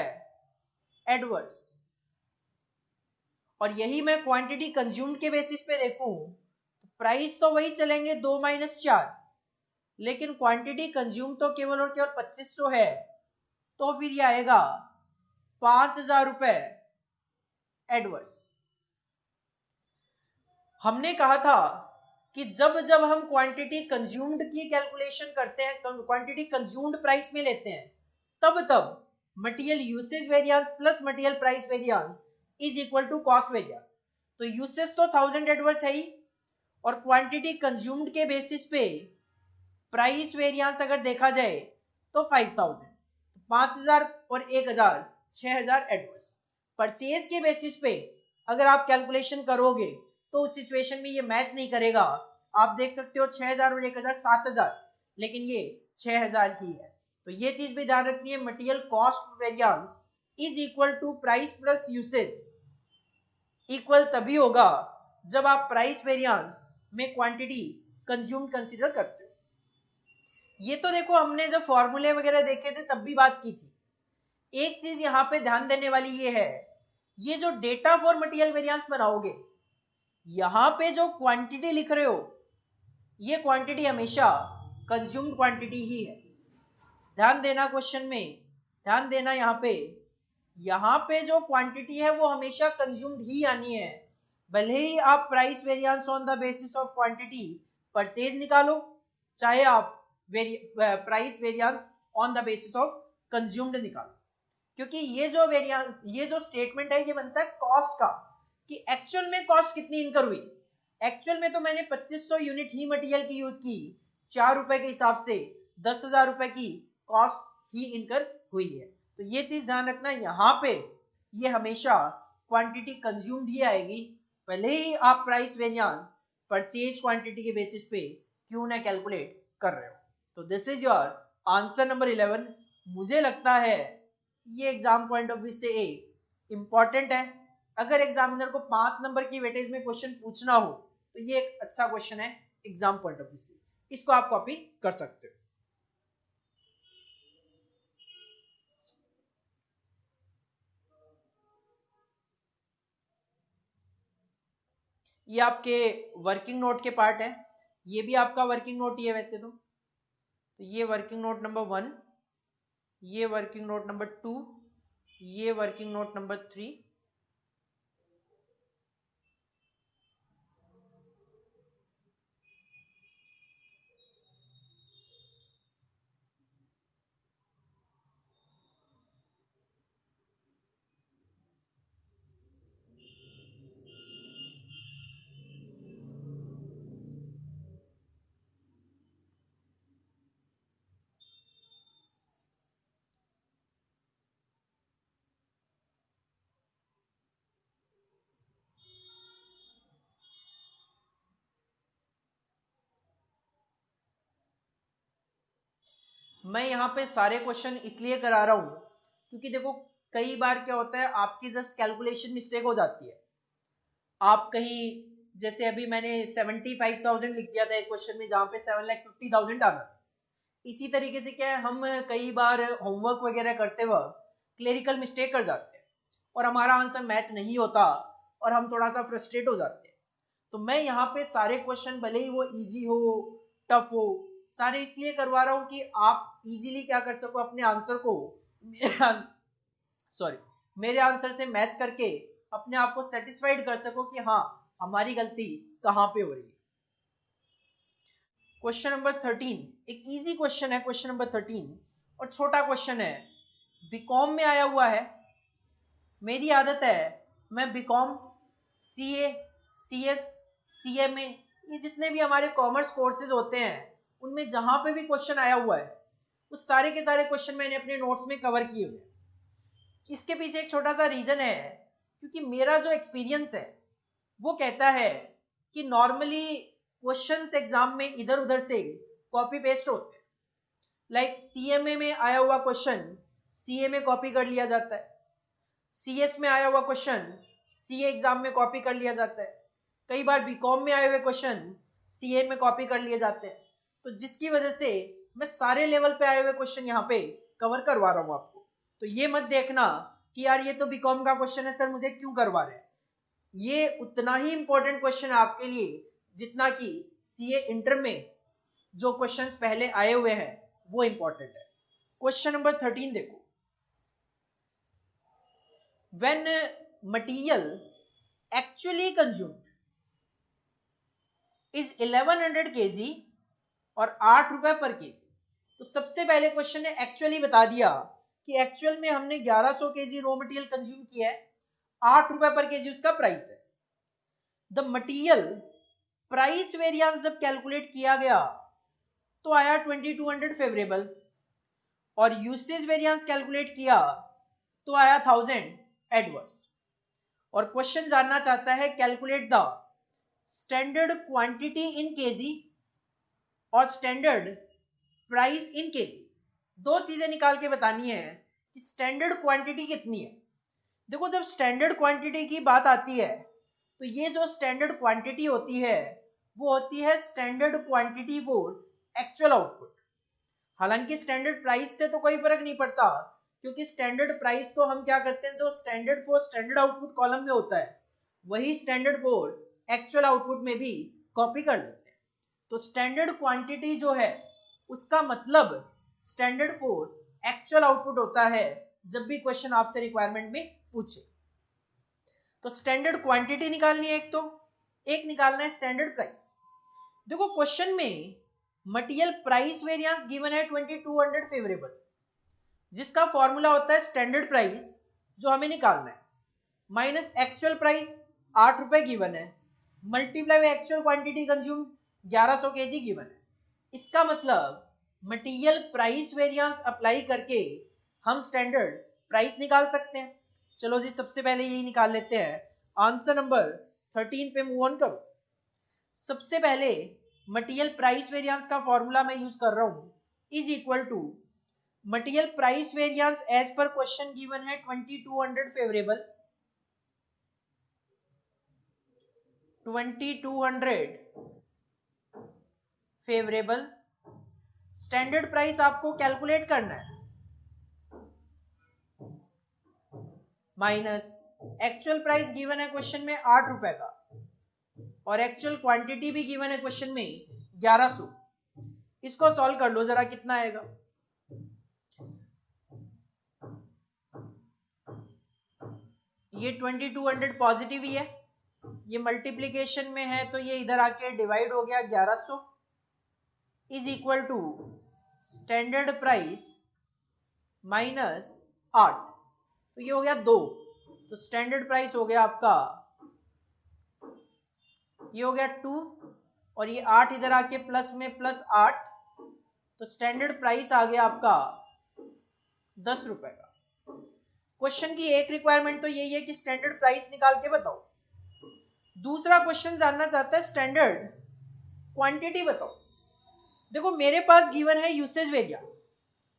एडवर्स। और यही मैं क्वांटिटी कंज्यूम्ड के बेसिस पे देखूं तो प्राइस तो वही चलेंगे 2 माइनस 4, लेकिन क्वांटिटी कंज्यूम तो केवल और केवल 2500 है, तो फिर ये आएगा 5000 रुपए एडवर्स। हमने कहा था कि जब जब हम क्वांटिटी कंज्यूम्ड की कैलकुलेशन करते हैं, क्वांटिटी कंज्यूम्ड प्राइस में लेते हैं, तब तब material usage variance plus material price variance is equal to cost variance. तो यूसेज तो 1000 एडवर्स है ही, और क्वांटिटी कंज्यूम्ड के बेसिस पे प्राइस वेरिएंस अगर देखा जाए तो 5000, 5000 और 1000, 6000 एडवर्स। परचेज के बेसिस पे अगर आप कैलकुलेशन करोगे तो उस सिचुएशन में ये मैच नहीं करेगा। आप देख सकते हो 6000 और 1000 7000, लेकिन ये 6000 ही है। तो ये चीज भी ध्यान रखनी है, material cost variance is equal to price plus usage equal तभी होगा जब आप प्राइस वेरिएंस में क्वांटिटी कंज्यूम कंसीडर करते हो। ये तो देखो हमने जब फॉर्मूले वगैरह देखे थे तब भी बात की थी। एक चीज यहां पे ध्यान देने वाली ये है, ये जो डेटा फॉर मटेरियल वेरिएंस बनाओगे, यहां पे जो क्वांटिटी लिख रहे हो, ये क्वांटिटी हमेशा कंज्यूम्ड क्वांटिटी ही है। ध्यान देना क्वेश्चन में, ध्यान देना यहां पे जो क्वांटिटी है वो हमेशा कंज्यूम्ड ही आनी है। भले ही आप price variance on the basis of quantity purchase निकालो, चाहे आप price variance on the basis of consumed निकालो, क्योंकि ये जो वेरिएंस, ये जो स्टेटमेंट है, ये बनता है कॉस्ट का, कि एक्चुअल में कॉस्ट कितनी इनकर हुई। एक्चुअल में तो मैंने 2500 यूनिट ही मटेरियल की यूज की, 4 रुपए के हिसाब से 10,000 रुपए की कॉस्ट ही इनकर हुई है। तो ये चीज ध्यान रखना, यहाँ पे ये हमेशा क्वांटिटी कंज्यूम्ड ही आएगी, भले ही आप प्राइस वेरिएंस परचेज क्वांटिटी के बेसिस पे क्यों ना कैलकुलेट कर रहे हो। तो this is your answer number 11। मुझे लगता है ये एग्जाम पॉइंट ऑफ व्यू से एक इंपॉर्टेंट है। अगर एग्जामिनर को 5 नंबर की वेटेज में क्वेश्चन पूछना हो तो ये एक अच्छा क्वेश्चन है एग्जाम पॉइंट ऑफ व्यू से, इसको आप कॉपी कर सकते हो। ये आपके वर्किंग नोट के पार्ट है, ये भी आपका वर्किंग नोट ही है वैसे तो ये वर्किंग नोट नंबर 1, ये वर्किंग नोट नंबर 2, ये वर्किंग नोट नंबर 3, मैं यहाँ पे सारे क्वेश्चन इसलिए करा रहा हूं क्योंकि देखो कई बार क्या होता है, आपकी जस्ट कैलकुलेशन मिस्टेक हो जाती है। आप कहीं, जैसे अभी मैंने 75,000 लिख दिया था एक क्वेश्चन में जहां पे 7,50,000 आना था। इसी तरीके से क्या है, हम कई बार होमवर्क वगैरह करते वक्त क्लेरिकल मिस्टेक कर जाते हैं और हमारा आंसर मैच नहीं होता और हम थोड़ा सा फ्रस्ट्रेट हो जाते हैं। तो मैं यहाँ पे सारे क्वेश्चन, भले ही वो इजी हो टफ हो, सारे इसलिए करवा रहा हूं कि आप इजीली क्या कर सको, अपने आंसर को मेरे आंसर से मैच करके अपने आप को सेटिस्फाइड कर सको कि हाँ हमारी गलती कहां पे हो रही है। क्वेश्चन नंबर 13 एक इजी क्वेश्चन है, क्वेश्चन नंबर 13, और छोटा क्वेश्चन है, बीकॉम में आया हुआ है। मेरी आदत है मैं बीकॉम, सीए, सीएस, सीएमए, ये जितने भी हमारे कॉमर्स कोर्सेज होते हैं उनमें जहां पे भी क्वेश्चन आया हुआ है उस सारे के सारे क्वेश्चन मैंने अपने नोट्स में कवर किए हुए हैं। इसके पीछे एक छोटा सा रीजन है, क्योंकि मेरा जो एक्सपीरियंस है वो कहता है कि नॉर्मली क्वेश्चंस एग्जाम में इधर उधर से कॉपी पेस्ट होते हैं। लाइक सीएमए में आया हुआ क्वेश्चन सीए में कॉपी कर लिया जाता है, सीएस में आया हुआ क्वेश्चन सीए एग्जाम में कॉपी कर लिया जाता है, कई बार बीकॉम में आए हुए क्वेश्चन सीए में कॉपी कर लिए जाते हैं। तो जिसकी वजह से मैं सारे लेवल पे आए हुए क्वेश्चन यहाँ पे कवर करवा रहा हूँ आपको। तो ये मत देखना कि यार ये तो बीकॉम का क्वेश्चन है सर मुझे क्यों करवा रहे हैं। ये उतना ही इंपॉर्टेंट क्वेश्चन है आपके लिए जितना कि सीए इंटर में जो क्वेश्चंस पहले आए हुए हैं वो इंपॉर्टेंट है। क्वेश्चन नंबर 13 देखो, when material actually consumed is 1100 kg और 8 रुपए पर केजी। तो सबसे पहले क्वेश्चन ने एक्चुअली बता दिया कि एक्चुअल में हमने 1100 kg रॉ मटेरियल कंज्यूम किया है, 8 रुपए पर केजी उसका प्राइस है। द मटेरियल प्राइस वेरिएंस जब कैलकुलेट किया गया तो आया 2200 फेवरेबल, और यूसेज वेरिएंस कैलकुलेट किया तो आया 1000 एडवर्स। और क्वेश्चन जानना चाहता है calculate the standard quantity in KG और स्टैंडर्ड प्राइस इन केजी। दो चीजें निकाल के बतानी है कि स्टैंडर्ड क्वांटिटी कितनी है। देखो जब स्टैंडर्ड क्वांटिटी की बात आती है तो ये जो स्टैंडर्ड क्वांटिटी होती है वो होती है standard quantity for actual output. हालांकि स्टैंडर्ड प्राइस से तो कोई फर्क नहीं पड़ता, क्योंकि स्टैंडर्ड प्राइस तो हम क्या करते हैं, जो standard for standard output column में होता है वही स्टैंडर्ड फॉर एक्चुअल आउटपुट में भी कॉपी कर लेते हैं। तो स्टैंडर्ड क्वांटिटी जो है उसका मतलब स्टैंडर्ड फॉर एक्चुअल आउटपुट होता है जब भी क्वेश्चन आपसे रिक्वायरमेंट में पूछे। तो स्टैंडर्ड क्वांटिटी निकालनी है एक निकालना है स्टैंडर्ड प्राइस। देखो क्वेश्चन में मटेरियल प्राइस वेरिएंस गिवन है 2200 फेवरेबल, जिसका फॉर्मूला होता है स्टैंडर्ड प्राइस जो हमें निकालना है माइनस एक्चुअल प्राइस 8 रुपए गिवन है, multiply by actual quantity consume 1100 KG given है। इसका मतलब मटेरियल प्राइस वेरिएंस अप्लाई करके हम स्टैंडर्ड प्राइस निकाल सकते हैं। चलो जी सबसे पहले यही निकाल लेते हैं। आंसर नंबर 13 पे मूव ऑन करो। सबसे पहले मटेरियल प्राइस वेरिएंस का फॉर्मूला मैं यूज कर रहा हूं, is equal to material price variance as पर क्वेश्चन गिवन है 2200 फेवरेबल, 2200 फेवरेबल। स्टैंडर्ड प्राइस आपको कैलकुलेट करना है माइनस एक्चुअल प्राइस गिवन है क्वेश्चन में 8 रुपए का, और एक्चुअल क्वांटिटी भी गिवन है क्वेश्चन में 1100। इसको सॉल्व कर लो जरा, कितना आएगा। ये 2200 पॉजिटिव ही है, ये मल्टीप्लीकेशन में है तो ये इधर आके डिवाइड हो गया 1100 is equal to standard price minus 8, तो ये हो गया 2। तो स्टैंडर्ड प्राइस हो गया आपका, ये हो गया 2 और ये 8 इधर आके प्लस में प्लस 8, तो स्टैंडर्ड प्राइस आ गया आपका 10 रुपए का। क्वेश्चन की एक रिक्वायरमेंट तो यही है कि स्टैंडर्ड प्राइस निकाल के बताओ। दूसरा क्वेश्चन जानना चाहता है स्टैंडर्ड क्वांटिटी बताओ। देखो मेरे पास गिवन है यूसेज वेरिएंस,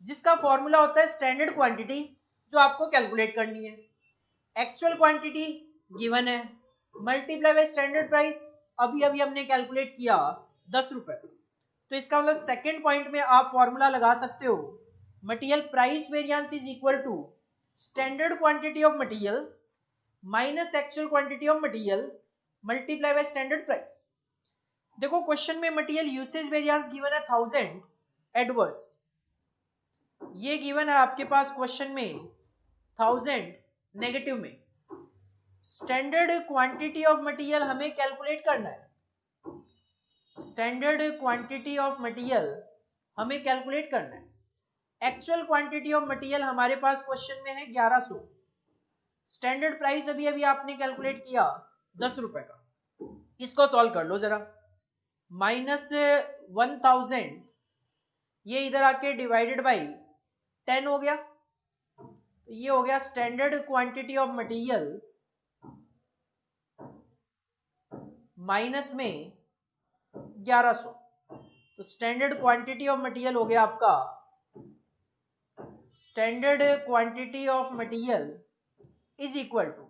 जिसका फॉर्मूला होता है स्टैंडर्ड क्वांटिटी जो आपको कैलकुलेट करनी है। एक्चुअल क्वांटिटी गिवन है, मल्टीप्लाई बाय स्टैंडर्ड प्राइस अभी अभी हमने कैलकुलेट किया 10 रुपए का। तो इसका मतलब सेकंड पॉइंट में आप फॉर्मूला लगा सकते हो, material price variance is equal to standard quantity of material minus actual quantity of material multiply by standard price. देखो क्वेश्चन में मटेरियल यूसेज वेरिएंस गिवन है 1000 एडवर्स, ये गिवन है आपके पास क्वेश्चन में 1000 नेगेटिव में। स्टैंडर्ड क्वांटिटी ऑफ मटेरियल हमें calculate करना है, स्टैंडर्ड क्वांटिटी ऑफ मटेरियल हमें कैलकुलेट करना है। एक्चुअल क्वांटिटी ऑफ मटेरियल हमारे पास क्वेश्चन में है 1100, स्टैंडर्ड प्राइस अभी अभी आपने कैलकुलेट किया 10 रुपए का। इसको सॉल्व कर लो जरा, माइनस 1000 ये इधर आके डिवाइडेड बाई 10 हो गया, तो ये हो गया standard quantity of material minus में 1100। तो स्टैंडर्ड क्वांटिटी ऑफ मटेरियल हो गया आपका, standard quantity of material is equal to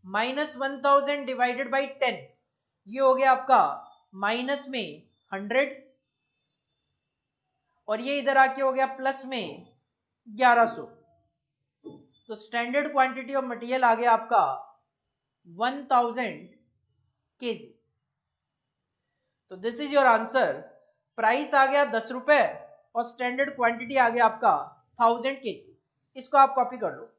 minus 1000 divided by 10, ये हो गया आपका माइनस में 100, और ये इधर आके हो गया प्लस में 1100। तो स्टैंडर्ड क्वांटिटी ऑफ मटेरियल आ गया आपका 1000 केजी। तो this is your answer. Price आ गया 10 रुपए और स्टैंडर्ड क्वांटिटी आ गया आपका 1000 केजी। इसको आप कॉपी कर लो।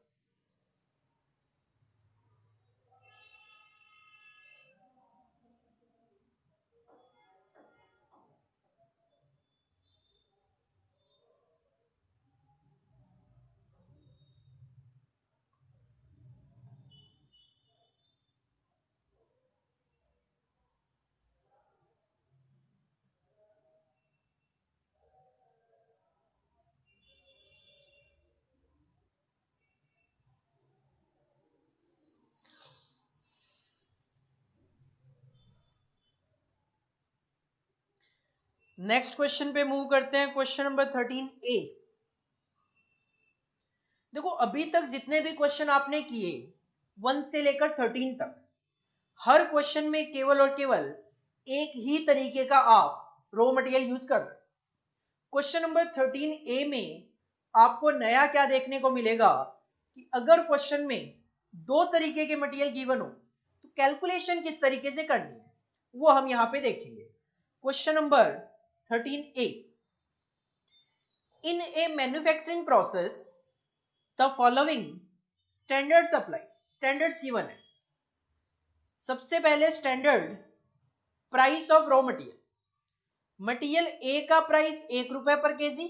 नेक्स्ट क्वेश्चन पे मूव करते हैं, क्वेश्चन नंबर 13A। देखो अभी तक जितने भी क्वेश्चन आपने किए 1 से लेकर 13 तक, हर क्वेश्चन में केवल और केवल एक ही तरीके का आप रॉ मटेरियल यूज कर रहे हैं। क्वेश्चन नंबर 13A में आपको नया क्या देखने को मिलेगा कि अगर क्वेश्चन में दो तरीके के मटेरियल गिवन हो तो कैलकुलेशन किस तरीके से करनी है वो हम यहां पे देखेंगे। Question number 13A, in A manufacturing process the following standards apply, standards given है। सबसे पहले standard price of raw material, material A का प्राइस 1 रुपए पर केजी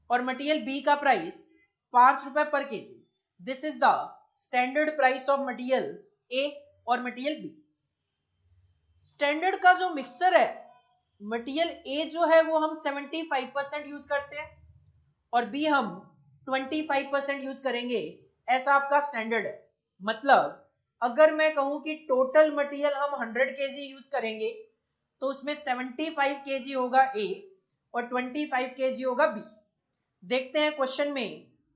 और मटेरियल बी का प्राइस 5 रुपए पर KG. This is the standard price of material A और मटेरियल बी। स्टैंडर्ड का जो मिक्सर है, मटेरियल ए जो है वो हम 75% यूज करते हैं और बी हम 25% यूज करेंगे, ऐसा आपका स्टैंडर्ड है। मतलब अगर मैं कहूं कि टोटल मटेरियल हम 100 केजी यूज करेंगे तो उसमें 75 केजी होगा ए और 25 केजी होगा बी। देखते हैं क्वेश्चन में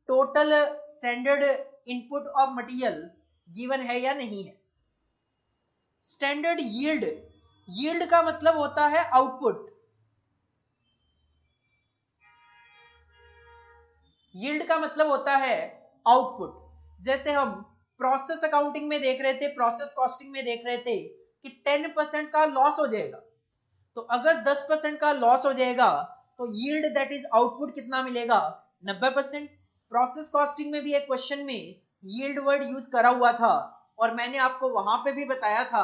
total standard input of material given है या नहीं है। स्टैंडर्ड यील्ड, यील्ड का मतलब होता है आउटपुट, यील्ड का मतलब होता है आउटपुट। जैसे हम प्रोसेस अकाउंटिंग में देख रहे थे, प्रोसेस कॉस्टिंग में देख रहे थे कि 10% का लॉस हो जाएगा, तो अगर 10% का लॉस हो जाएगा तो यील्ड दैट इज आउटपुट कितना मिलेगा, 90%। प्रोसेस कॉस्टिंग में भी एक क्वेश्चन में यील्ड वर्ड यूज करा हुआ था और मैंने आपको वहां पे भी बताया था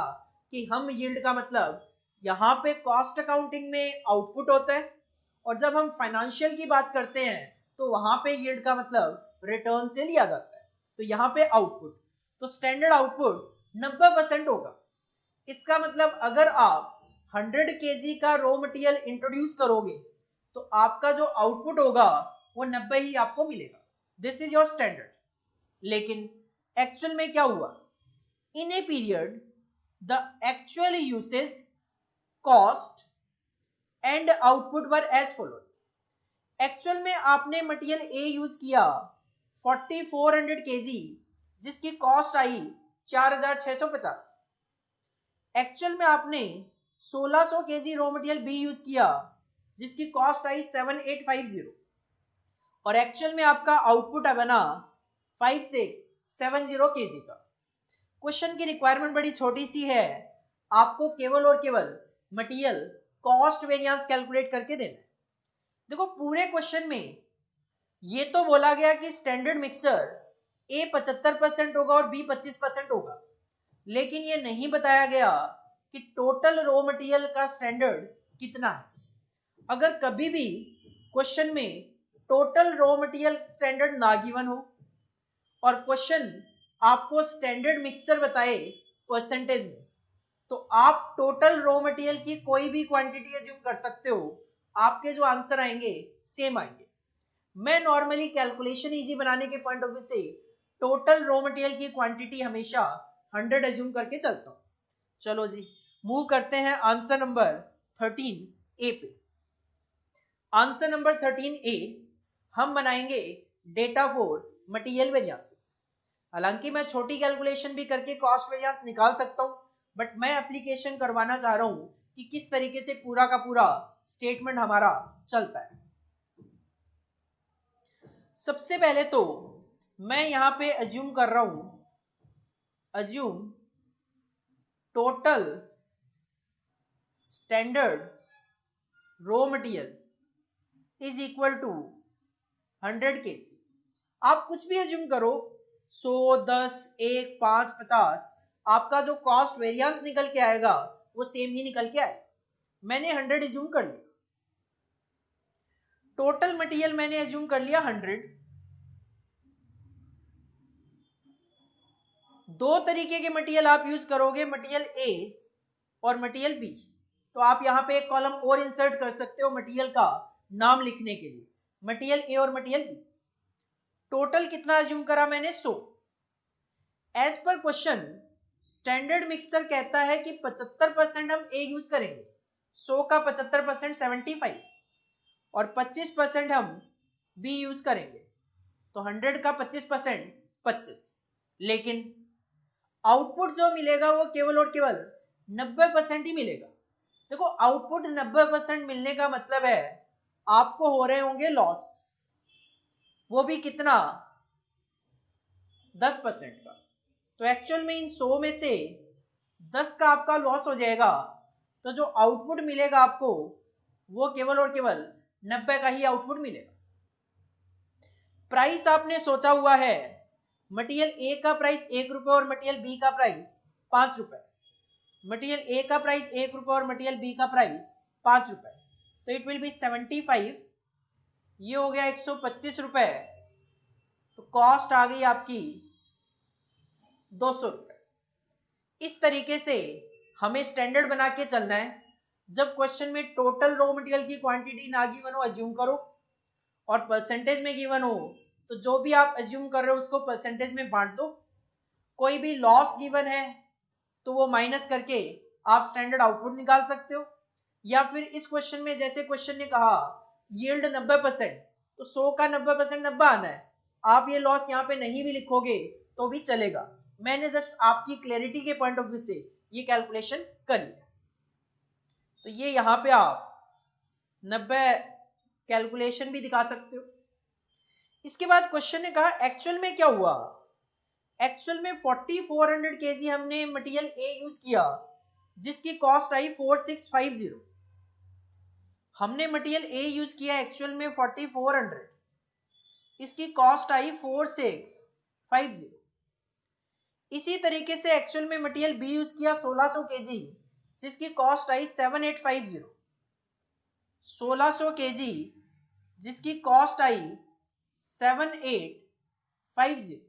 कि हम यील्ड का मतलब यहाँ पे कॉस्ट अकाउंटिंग में आउटपुट होता है और जब हम फाइनेंशियल की बात करते हैं तो वहां पे यील्ड का मतलब रिटर्न से लिया जाता है, तो यहाँ पे आउटपुट, तो स्टैंडर्ड आउटपुट 90% होगा। इसका मतलब अगर आप 100 केजी का रॉ मटेरियल इंट्रोड्यूस करोगे तो आपका जो आउटपुट होगा वो 90 ही आपको मिलेगा। This is your standard. लेकिन एक्चुअल में क्या हुआ, in a period the actual usage, cost and output were as follows. Actual में आपने मटेरियल ए यूज किया 4400 केजी जिसकी कॉस्ट आई 4650। एक्चुअल में आपने 1600 KG raw material B use किया जिसकी कॉस्ट आई 7850 और एक्चुअल में आपका आउटपुट बना 5670 केजी का। क्वेश्चन की रिक्वायरमेंट बड़ी छोटी सी है, आपको केवल और केवल मटेरियल कॉस्ट वेरिएंस कैलकुलेट करके देना है। देखो पूरे क्वेश्चन में ये तो बोला गया कि स्टैंडर्ड मिक्सर ए 75% होगा और बी 25% होगा, लेकिन ये नहीं बताया गया कि टोटल रॉ मटेरियल का स्टैंडर्ड कितना है। अगर कभी भी क्वेश्चन में टोटल रॉ मटेरियल स्टैंडर्ड ना गिवन हो और क्वेश्चन आपको स्टैंडर्ड मिक्सर बताए परसेंटेज में, तो आप टोटल रॉ मटेरियल की कोई भी क्वांटिटी एज्यूम कर सकते हो, आपके जो आंसर आएंगे सेम आएंगे। मैं नॉर्मली कैलकुलेशन इजी बनाने के पॉइंट ऑफ व्यू से टोटल रॉ मटेरियल की क्वांटिटी हमेशा 100 एज्यूम करके चलता हूं। चलो जी मूव करते हैं आंसर नंबर 13A पे। आंसर नंबर 13A हम बनाएंगे डेटा फॉर मटेरियल वेरिएंसेस। हालांकि मैं छोटी कैलकुलेशन भी करके कॉस्ट वेरिएंस निकाल सकता हूं, बट मैं एप्लीकेशन करवाना चाह रहा हूं कि किस तरीके से पूरा का पूरा स्टेटमेंट हमारा चलता है। सबसे पहले तो मैं यहां पे अज्यूम कर रहा हूं, assume total standard raw material is equal to 100 kg. आप कुछ भी अज्यूम करो, 100, 10, 1, 5, 50, आपका जो कॉस्ट वेरिएंस निकल के आएगा वो सेम ही निकल के आएगा। मैंने 100 अज्यूम कर लिया, टोटल मटेरियल मैंने अज्यूम कर लिया 100। दो तरीके के मटेरियल आप यूज करोगे, मटेरियल ए और मटेरियल बी, तो आप यहां पे एक कॉलम और इंसर्ट कर सकते हो मटेरियल का नाम लिखने के लिए, मटेरियल ए और मटेरियल बी। टोटल कितना अज्यूम करा मैंने, 100। As per question standard mixer कहता है कि 75% हम ए यूज करेंगे, 100 का 75% 75 और 25% हम बी यूज करेंगे, तो 100 का 25% 25। लेकिन आउटपुट जो मिलेगा वो केवल और केवल 90% ही मिलेगा। देखो आउटपुट 90% मिलने का मतलब है आपको हो रहे होंगे लॉस, वो भी कितना, 10% का। तो एक्चुअल में इन 100 में से 10 का आपका लॉस हो जाएगा, तो जो आउटपुट मिलेगा आपको वो केवल और केवल 90 का ही आउटपुट मिलेगा। प्राइस आपने सोचा हुआ है मटेरियल ए का प्राइस 1 रुपए और मटेरियल बी का प्राइस 5 रुपए, मटेरियल ए का प्राइस 1 रुपए और मटेरियल बी का प्राइस 5 रुपए, तो इट विल बी 75, ये हो गया 125 रुपए, तो कॉस्ट आ गई आपकी 200 रुपए। इस तरीके से हमें स्टैंडर्ड बना के चलना है। जब क्वेश्चन में टोटल रॉ मटेरियल की क्वांटिटी ना गिवन हो अज्यूम करो, और परसेंटेज में गिवन हो तो जो भी आप अज्यूम कर रहे हो उसको परसेंटेज में बांट दो। कोई भी लॉस गिवन है तो वो माइनस करके आप स्टैंडर्ड आउटपुट निकाल सकते हो, या फिर इस क्वेश्चन में जैसे क्वेश्चन ने कहा यील्ड 90%, तो 100 का 90% 90 आना है। आप ये लॉस यहाँ पे नहीं भी लिखोगे तो भी चलेगा, मैंने जस्ट आपकी क्लैरिटी के पॉइंट ऑफ व्यू से ये कैलकुलेशन करी। तो ये यहाँ पे आप 90 कैलकुलेशन भी दिखा सकते हो। इसके बाद क्वेश्चन ने कहा एक्चुअल में क्या हुआ। एक्चुअल में 4400 केजी हमने मटेरियल ए यूज किया जिसकी कॉस्ट आई 4650। हमने मटेरियल ए यूज किया एक्चुअल में 4400, इसकी कॉस्ट आई 4650। इसी तरीके से एक्चुअल में मटेरियल बी यूज किया 1600 केजी जिसकी कॉस्ट आई 7850, 1600 केजी जिसकी कॉस्ट आई 7850।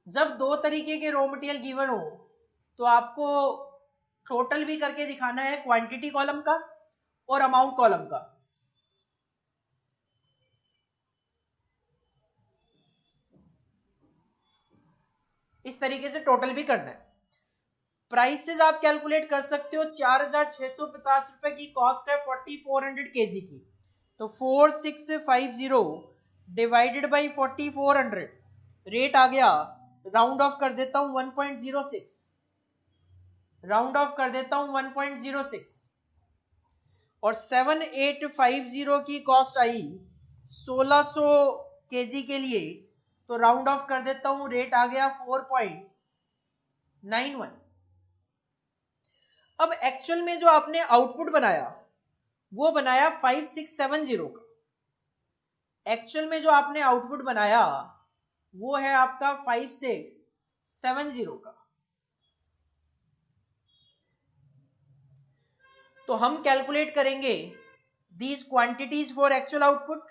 जब दो तरीके के रॉ मटेरियल गिवन हो तो आपको टोटल भी करके दिखाना है, क्वांटिटी कॉलम का और अमाउंट कॉलम का। इस तरीके से टोटल भी करना है। प्राइसेस आप कैलकुलेट कर सकते हो, 4650 रुपए की कॉस्ट है 4400 केजी की, तो 4650 डिवाइडेड बाई 4400, रेट आ गया, राउंड ऑफ कर देता हूं 1.06, राउंड ऑफ कर देता हूं 1.06, और 7850 की कॉस्ट आई 1600 केजी के लिए, तो राउंड ऑफ कर देता हूं, रेट आ गया 4.91। अब एक्चुअल में जो आपने आउटपुट बनाया वो बनाया 5670 का। एक्चुअल में जो आपने आउटपुट बनाया वो है आपका 5670 का। तो हम कैलकुलेट करेंगे these quantities for actual output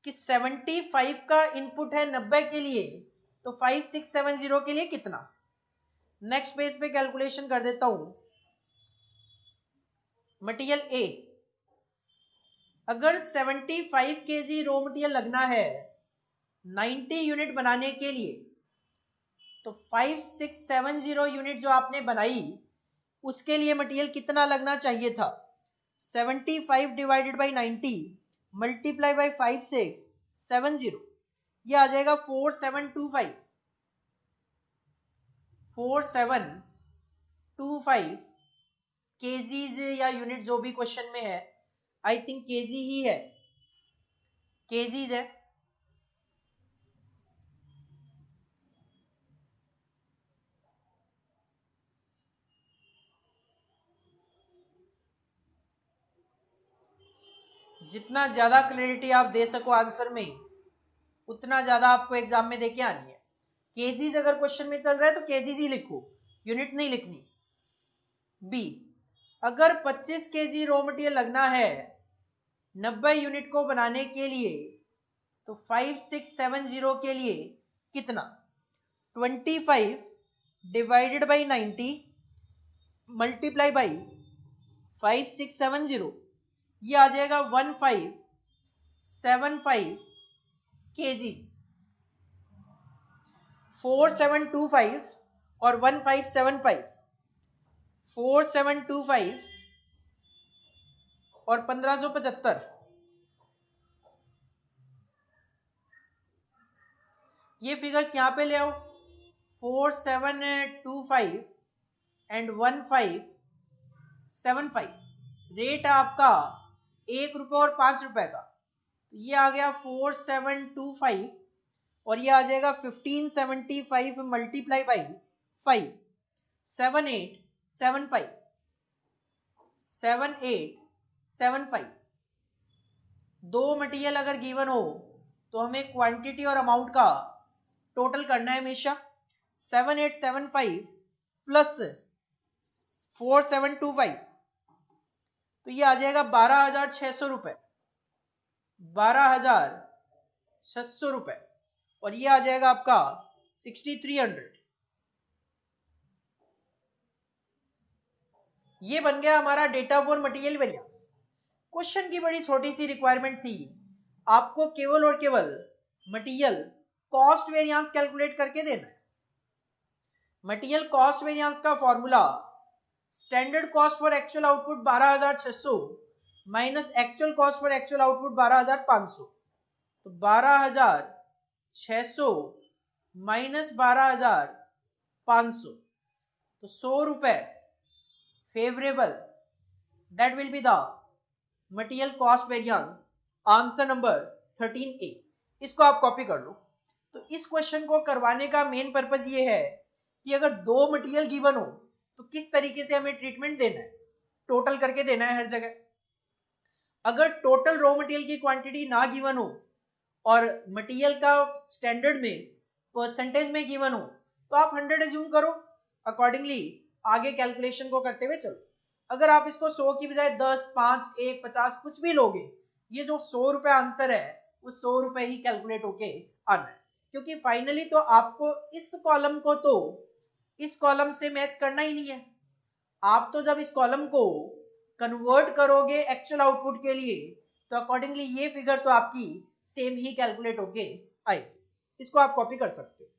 कि 75 का इनपुट है 90 के लिए, तो 5670 के लिए कितना। नेक्स्ट पेज पे कैलकुलेशन कर देता हूं। मटेरियल ए, अगर 75 केजी रॉ मटेरियल लगना है 90 यूनिट बनाने के लिए, तो 5670 यूनिट जो आपने बनाई उसके लिए मटेरियल कितना लगना चाहिए था। 75 डिवाइडेड बाई 90 मल्टीप्लाई बाई 5670, ये आ जाएगा 4725, 4725 केजीज या यूनिट जो भी क्वेश्चन में है, आई थिंक केजी ही है, केजीज है। जितना ज्यादा क्लैरिटी आप दे सको आंसर में उतना ज्यादा आपको एग्जाम में देके आनी है। केजीज अगर क्वेश्चन में चल रहा है तो केजीज ही लिखो, यूनिट नहीं लिखनी। बी, अगर 25 केजी रॉ मटेरियल लगना है 90 यूनिट को बनाने के लिए, तो 5670 के लिए कितना। 25 डिवाइडेड बाई 90 मल्टीप्लाई बाई 5670, ये आ जाएगा 1575 केजीज। 4725 और 1575, 4725 और 1575, ये फिगर्स यहाँ पे ले आओ, 4725 एंड 1575, रेट है आपका 1 रुपये और 5 रुपए का। तो ये आ गया 4725 और ये आ जाएगा 1575 मल्टीप्लाई बाई 5, 7875, 7875। दो मटेरियल अगर गिवन हो तो हमें क्वांटिटी और अमाउंट का टोटल करना है हमेशा। 7875 प्लस 4725, तो ये आ जाएगा 12,600 रुपए, 12,600 रुपए, और ये आ जाएगा आपका 6300। ये बन गया हमारा data for material variance. Question की बड़ी छोटी सी रिक्वायरमेंट थी, आपको केवल और केवल मटेरियल कॉस्ट वेरिएंस कैलकुलेट करके देना है। मटेरियल कॉस्ट वेरिएंस का formula standard cost for actual output 12,600 minus actual cost for actual output 12,500, तो 12,600 माइनस 12,500, तो 100 रुपए favourable, that will be the material cost variance, answer number 13A। इसको आप copy कर लो। तो इस क्वेश्चन को करवाने का मेन पर्पज ये है कि अगर दो मटेरियल गिवन हो तो किस तरीके से हमें ट्रीटमेंट देना है, टोटल करके देना है हर जगह। अगर टोटल रॉ मटेरियल की क्वांटिटी ना गिवन हो और मटेरियल का स्टैंडर्ड में परसेंटेज में गिवन हो तो आप 100 एज्यूम करो, अकॉर्डिंगली आगे कैलकुलेशन को करते हुए चलो। अगर आप इसको 100 की बजाय 10, 5, 1, 50 कुछ भी लोगे, ये जो 100 रुपए आंसर है वो 100 रुपए ही कैलकुलेट होके आना है, क्योंकि फाइनली तो आपको इस कॉलम को तो इस कॉलम से मैच करना ही नहीं है। आप तो जब इस कॉलम को कन्वर्ट करोगे एक्चुअल आउटपुट के लिए तो अकॉर्डिंगली ये फिगर तो आपकी सेम ही कैलकुलेट होके आएगी। इसको आप कॉपी कर सकते हो।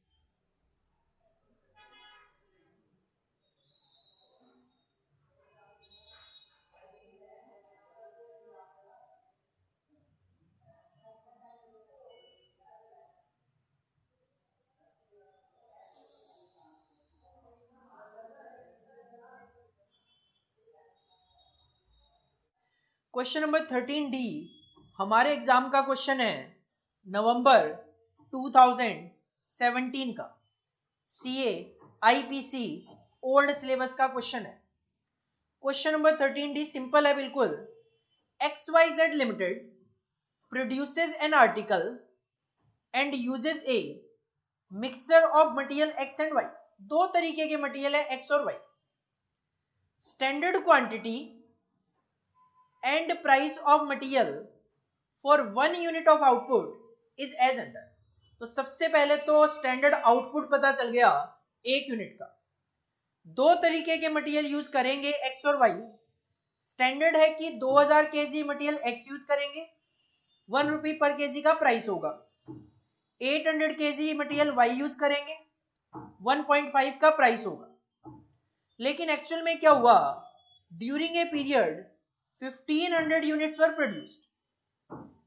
क्वेश्चन नंबर 13D हमारे एग्जाम का क्वेश्चन है, नवंबर 2017 का, CA IPC ओल्ड सिलेबस का क्वेश्चन है। क्वेश्चन नंबर 13D सिंपल है बिल्कुल। XYZ limited produces an article and uses a mixture of material X and Y। दो तरीके के मटेरियल है X और Y। Standard quantity and price of material for 1 unit of output is as under। तो सबसे पहले तो स्टैंडर्ड आउटपुट पता चल गया 1 यूनिट का। दो तरीके के मटेरियल यूज करेंगे X और Y। स्टैंडर्ड है कि 2000 kg मटेरियल X यूज करेंगे, 1 रुपी पर केजी का प्राइस होगा। 800 kg मटेरियल Y यूज करेंगे, 1.5 का प्राइस होगा। लेकिन एक्चुअल में क्या हुआ, during a period 1500 units were produced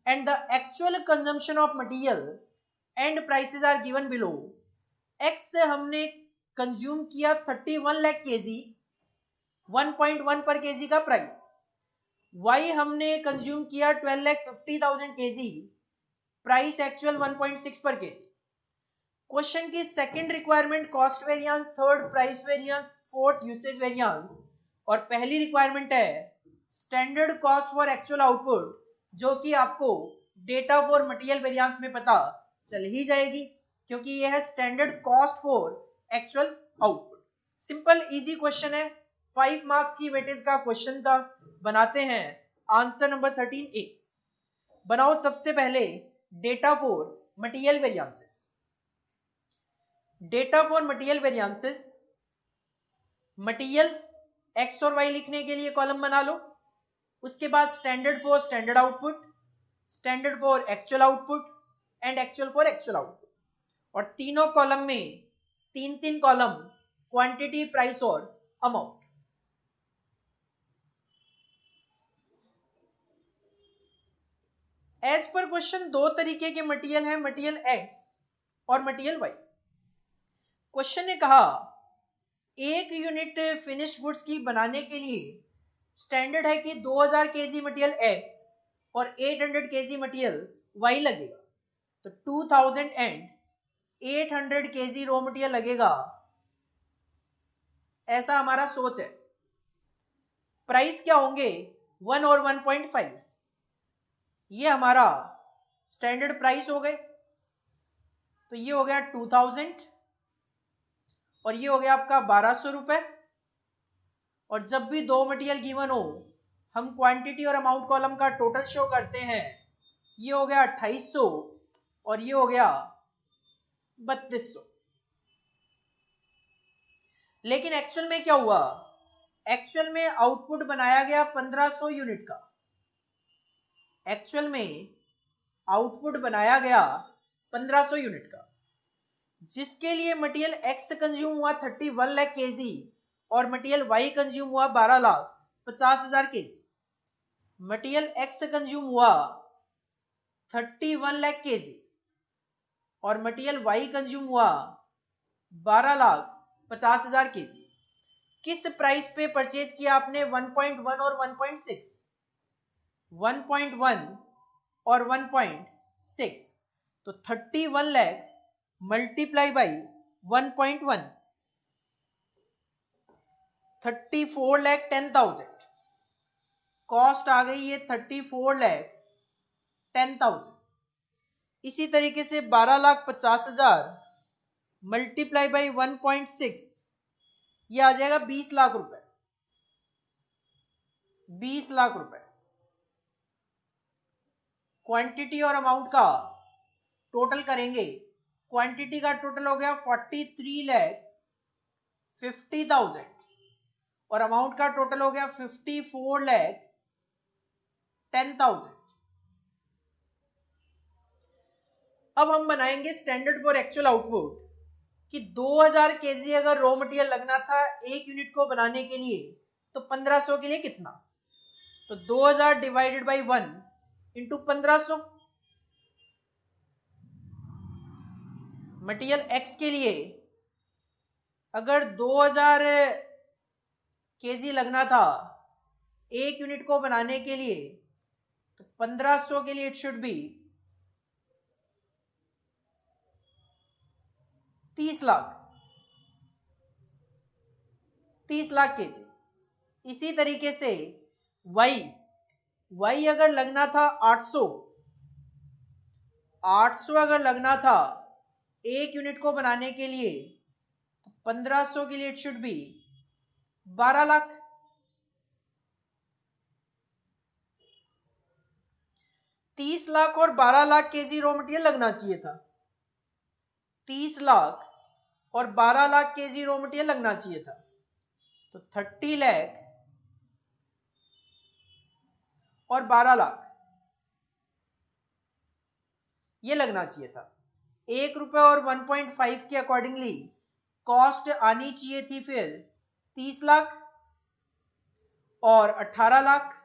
and the actual consumption of material and prices are given below। X से हमने कंज्यूम किया 31 लाख kg, 1.1 पर केजी का प्राइस। Y हमने कंज्यूम किया 12,50,000 kg, प्राइस एक्चुअल 1.6 पर केजी। क्वेश्चन की second requirement cost variance, third price variance, fourth usage variance, और पहली रिक्वायरमेंट है standard cost for actual output, जो कि आपको डेटा फॉर मटेरियल वेरिएंस में पता चल ही जाएगी, क्योंकि यह है standard cost for actual output. Simple easy question है, 5 मार्क्स की वेटेज का क्वेश्चन था। बनाते हैं आंसर नंबर 13A। बनाओ सबसे पहले data for material variances. Data for material variances, material X और Y लिखने के लिए कॉलम बना लो। उसके बाद standard for standard output, standard for actual output and actual for actual output, और तीनों कॉलम में 3-3 कॉलम क्वांटिटी, प्राइस और अमाउंट। एज पर क्वेश्चन दो तरीके के मटेरियल है, मटेरियल X और मटेरियल वाई। क्वेश्चन ने कहा एक यूनिट फिनिश्ड गुड्स की बनाने के लिए स्टैंडर्ड है कि 2000 केजी मटेरियल एक्स और 800 केजी मटेरियल वाई लगेगा, तो 2800 केजी रॉ मटेरियल लगेगा, ऐसा हमारा सोच है। प्राइस क्या होंगे 1 और 1.5, ये हमारा स्टैंडर्ड प्राइस हो गए, तो ये हो गया 2000 और ये हो गया आपका 1200 रुपए। और जब भी दो मटेरियल गिवन हो हम क्वांटिटी और अमाउंट कॉलम का टोटल शो करते हैं, ये हो गया 2800 और ये हो गया 3200। लेकिन एक्चुअल में क्या हुआ, एक्चुअल में आउटपुट बनाया गया 1500 यूनिट का, एक्चुअल में आउटपुट बनाया गया 1500 यूनिट का, जिसके लिए मटेरियल एक्स कंज्यूम हुआ 31 लाख केजी और मटेरियल वाई कंज्यूम हुआ 12,50,000 केजी। मटेरियल एक्स कंज्यूम हुआ 31 लाख केजी और मटेरियल वाई कंज्यूम हुआ 12,50,000 केजी। किस प्राइस पे परचेज किया आपने, 1.1 और 1.6, 1.1 और 1.6, तो 31 लाख मल्टीप्लाई बाई 1.1, 34,10,000, कॉस्ट आ गई है 34,10,000। इसी तरीके से 12,50,000 मल्टीप्लाई बाई 1.6, ये आ जाएगा 20 लाख रुपए, 20 लाख रुपए। क्वांटिटी और अमाउंट का टोटल करेंगे, क्वांटिटी का टोटल हो गया 43,50,000 और अमाउंट का टोटल हो गया 54,10,000। अब हम बनाएंगे स्टैंडर्ड फॉर एक्चुअल आउटपुट कि 2000 केजी अगर रॉ मटेरियल लगना था एक यूनिट को बनाने के लिए, तो 1500 के लिए कितना, तो 2000 divided by 1 into 1500। Material x के लिए अगर 2000 केजी लगना था एक यूनिट को बनाने के लिए, तो 1500 के लिए it should be 30 lakh, 30 lakh KG. इसी तरीके से वाई अगर लगना था 800 अगर लगना था एक यूनिट को बनाने के लिए, तो 1500 के लिए इट शुड बी 12 लाख। तीस लाख और 12 लाख केजी रॉ मटेरियल लगना चाहिए था, 30 लाख और 12 लाख केजी रॉ मटेरियल लगना चाहिए था, तो 30 लाख और 12 लाख ये लगना चाहिए था। 1 रुपए और 1.5 के अकॉर्डिंगली कॉस्ट आनी चाहिए थी फिर 30 लाख और 18 लाख।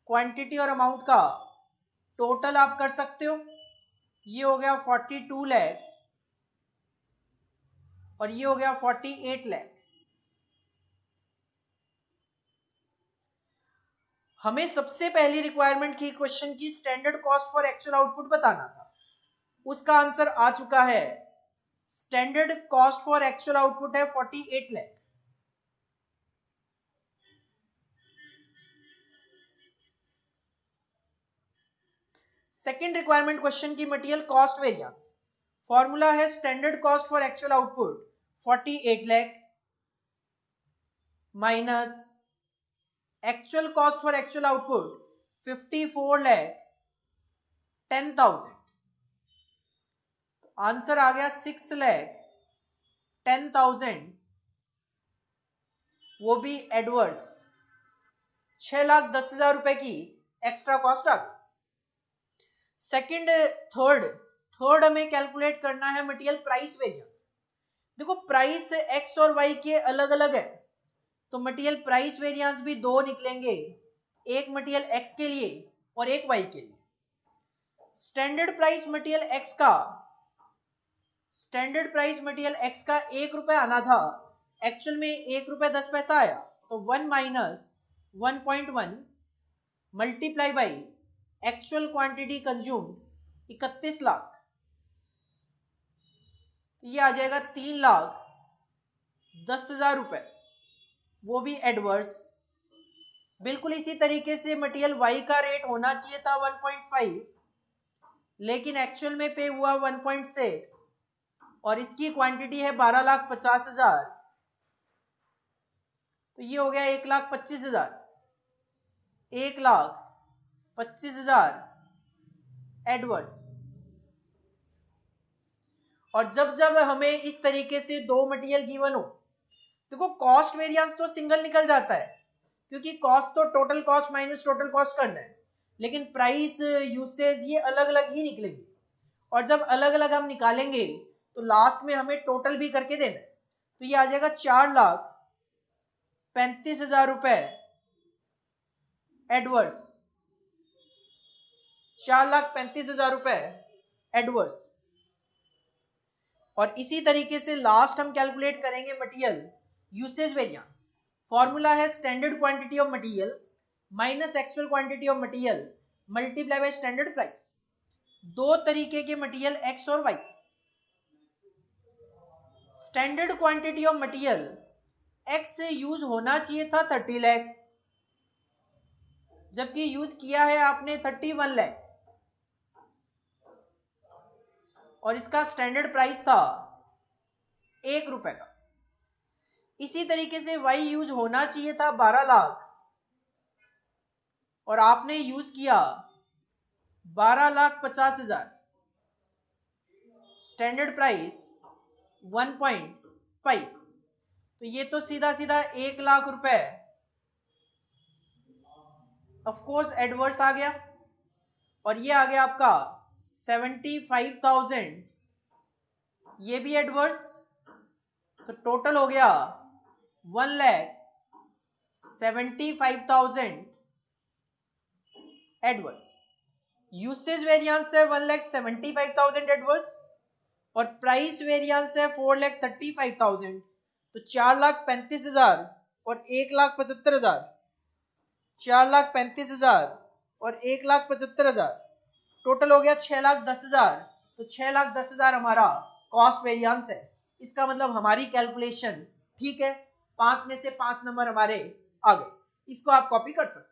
क्वांटिटी और अमाउंट का टोटल आप कर सकते हो, ये हो गया 42 लाख और ये हो गया 48 लाख। हमें सबसे पहली रिक्वायरमेंट थी क्वेश्चन की standard cost for actual output बताना था, उसका आंसर आ चुका है। Standard cost for actual output है 48 लाख। सेकेंड रिक्वायरमेंट क्वेश्चन की मटेरियल कॉस्ट वेरिएंस, फॉर्मूला है standard cost for actual output 48 lakh minus actual cost for actual output 54,10,000, answer आ गया 6,10,000, वो भी एडवर्स। 6,10,000 रुपए की एक्स्ट्रा कॉस्ट आ गई। सेकंड थर्ड हमें कैलकुलेट करना है मटेरियल प्राइस वेरिएंस। देखो प्राइस एक्स और वाई के अलग अलग है, तो मटेरियल प्राइस वेरिएंस भी दो निकलेंगे, एक मटेरियल एक्स के लिए और एक वाई के लिए। स्टैंडर्ड प्राइस मटेरियल एक्स का 1 रुपए आना था, एक्चुअल में 1 रुपए 10 पैसा आया, तो 1 minus 1.1 multiply by actual quantity consumed 31 lakh, तो ये आ जाएगा 3,10,000 रुपए, वो भी एडवर्स। बिल्कुल इसी तरीके से मटेरियल वाई का रेट होना चाहिए था 1.5, लेकिन एक्चुअल में पे हुआ 1.6 और इसकी क्वांटिटी है 12,50,000, तो ये हो गया 1,25,000, 1,25,000 एडवर्स। और जब जब हमें इस तरीके से दो मटेरियल गिवन हो, देखो कॉस्ट वेरिएंस तो सिंगल निकल जाता है, क्योंकि कॉस्ट तो total cost minus total cost करना है, लेकिन प्राइस यूसेज ये अलग अलग ही निकलेंगे, और जब अलग अलग हम निकालेंगे तो लास्ट में हमें टोटल भी करके देना है, तो ये आ जाएगा 4,35,000 रुपए एडवर्स, 4,35,000 रुपए एडवर्स। और इसी तरीके से लास्ट हम कैलकुलेट करेंगे मटेरियल यूसेज वेरिएंस। फॉर्मूला है standard quantity of material minus actual quantity of material multiply by standard price. दो तरीके के मटेरियल एक्स और Y. Standard quantity of material X से यूज होना चाहिए था 30 लाख, जबकि यूज किया है आपने 31 लाख, और इसका स्टैंडर्ड प्राइस था 1 रुपए का। इसी तरीके से वाई यूज होना चाहिए था 12 लाख और आपने यूज किया 12,50,000, स्टैंडर्ड प्राइस 1.5, तो ये तो सीधा सीधा 1 लाख रुपए ऑफ कोर्स एडवर्स आ गया, और ये आ गया आपका 75,000, ये भी एडवर्स, तो टोटल हो गया 1,75,000 एडवर्स। यूसेज वेरिएंस है 1,75,000 एडवर्स, और प्राइस वेरिएंस है 4,35,000, तो 4,35,000 और 1,75,000, 4,35,000 और 1,75,000, टोटल हो गया 6,10,000। तो 6,10,000 हमारा कॉस्ट वेरिएंस है। इसका मतलब हमारी कैलकुलेशन ठीक है, 5 में से 5 नंबर हमारे आ गए। इसको आप कॉपी कर सकते हैं।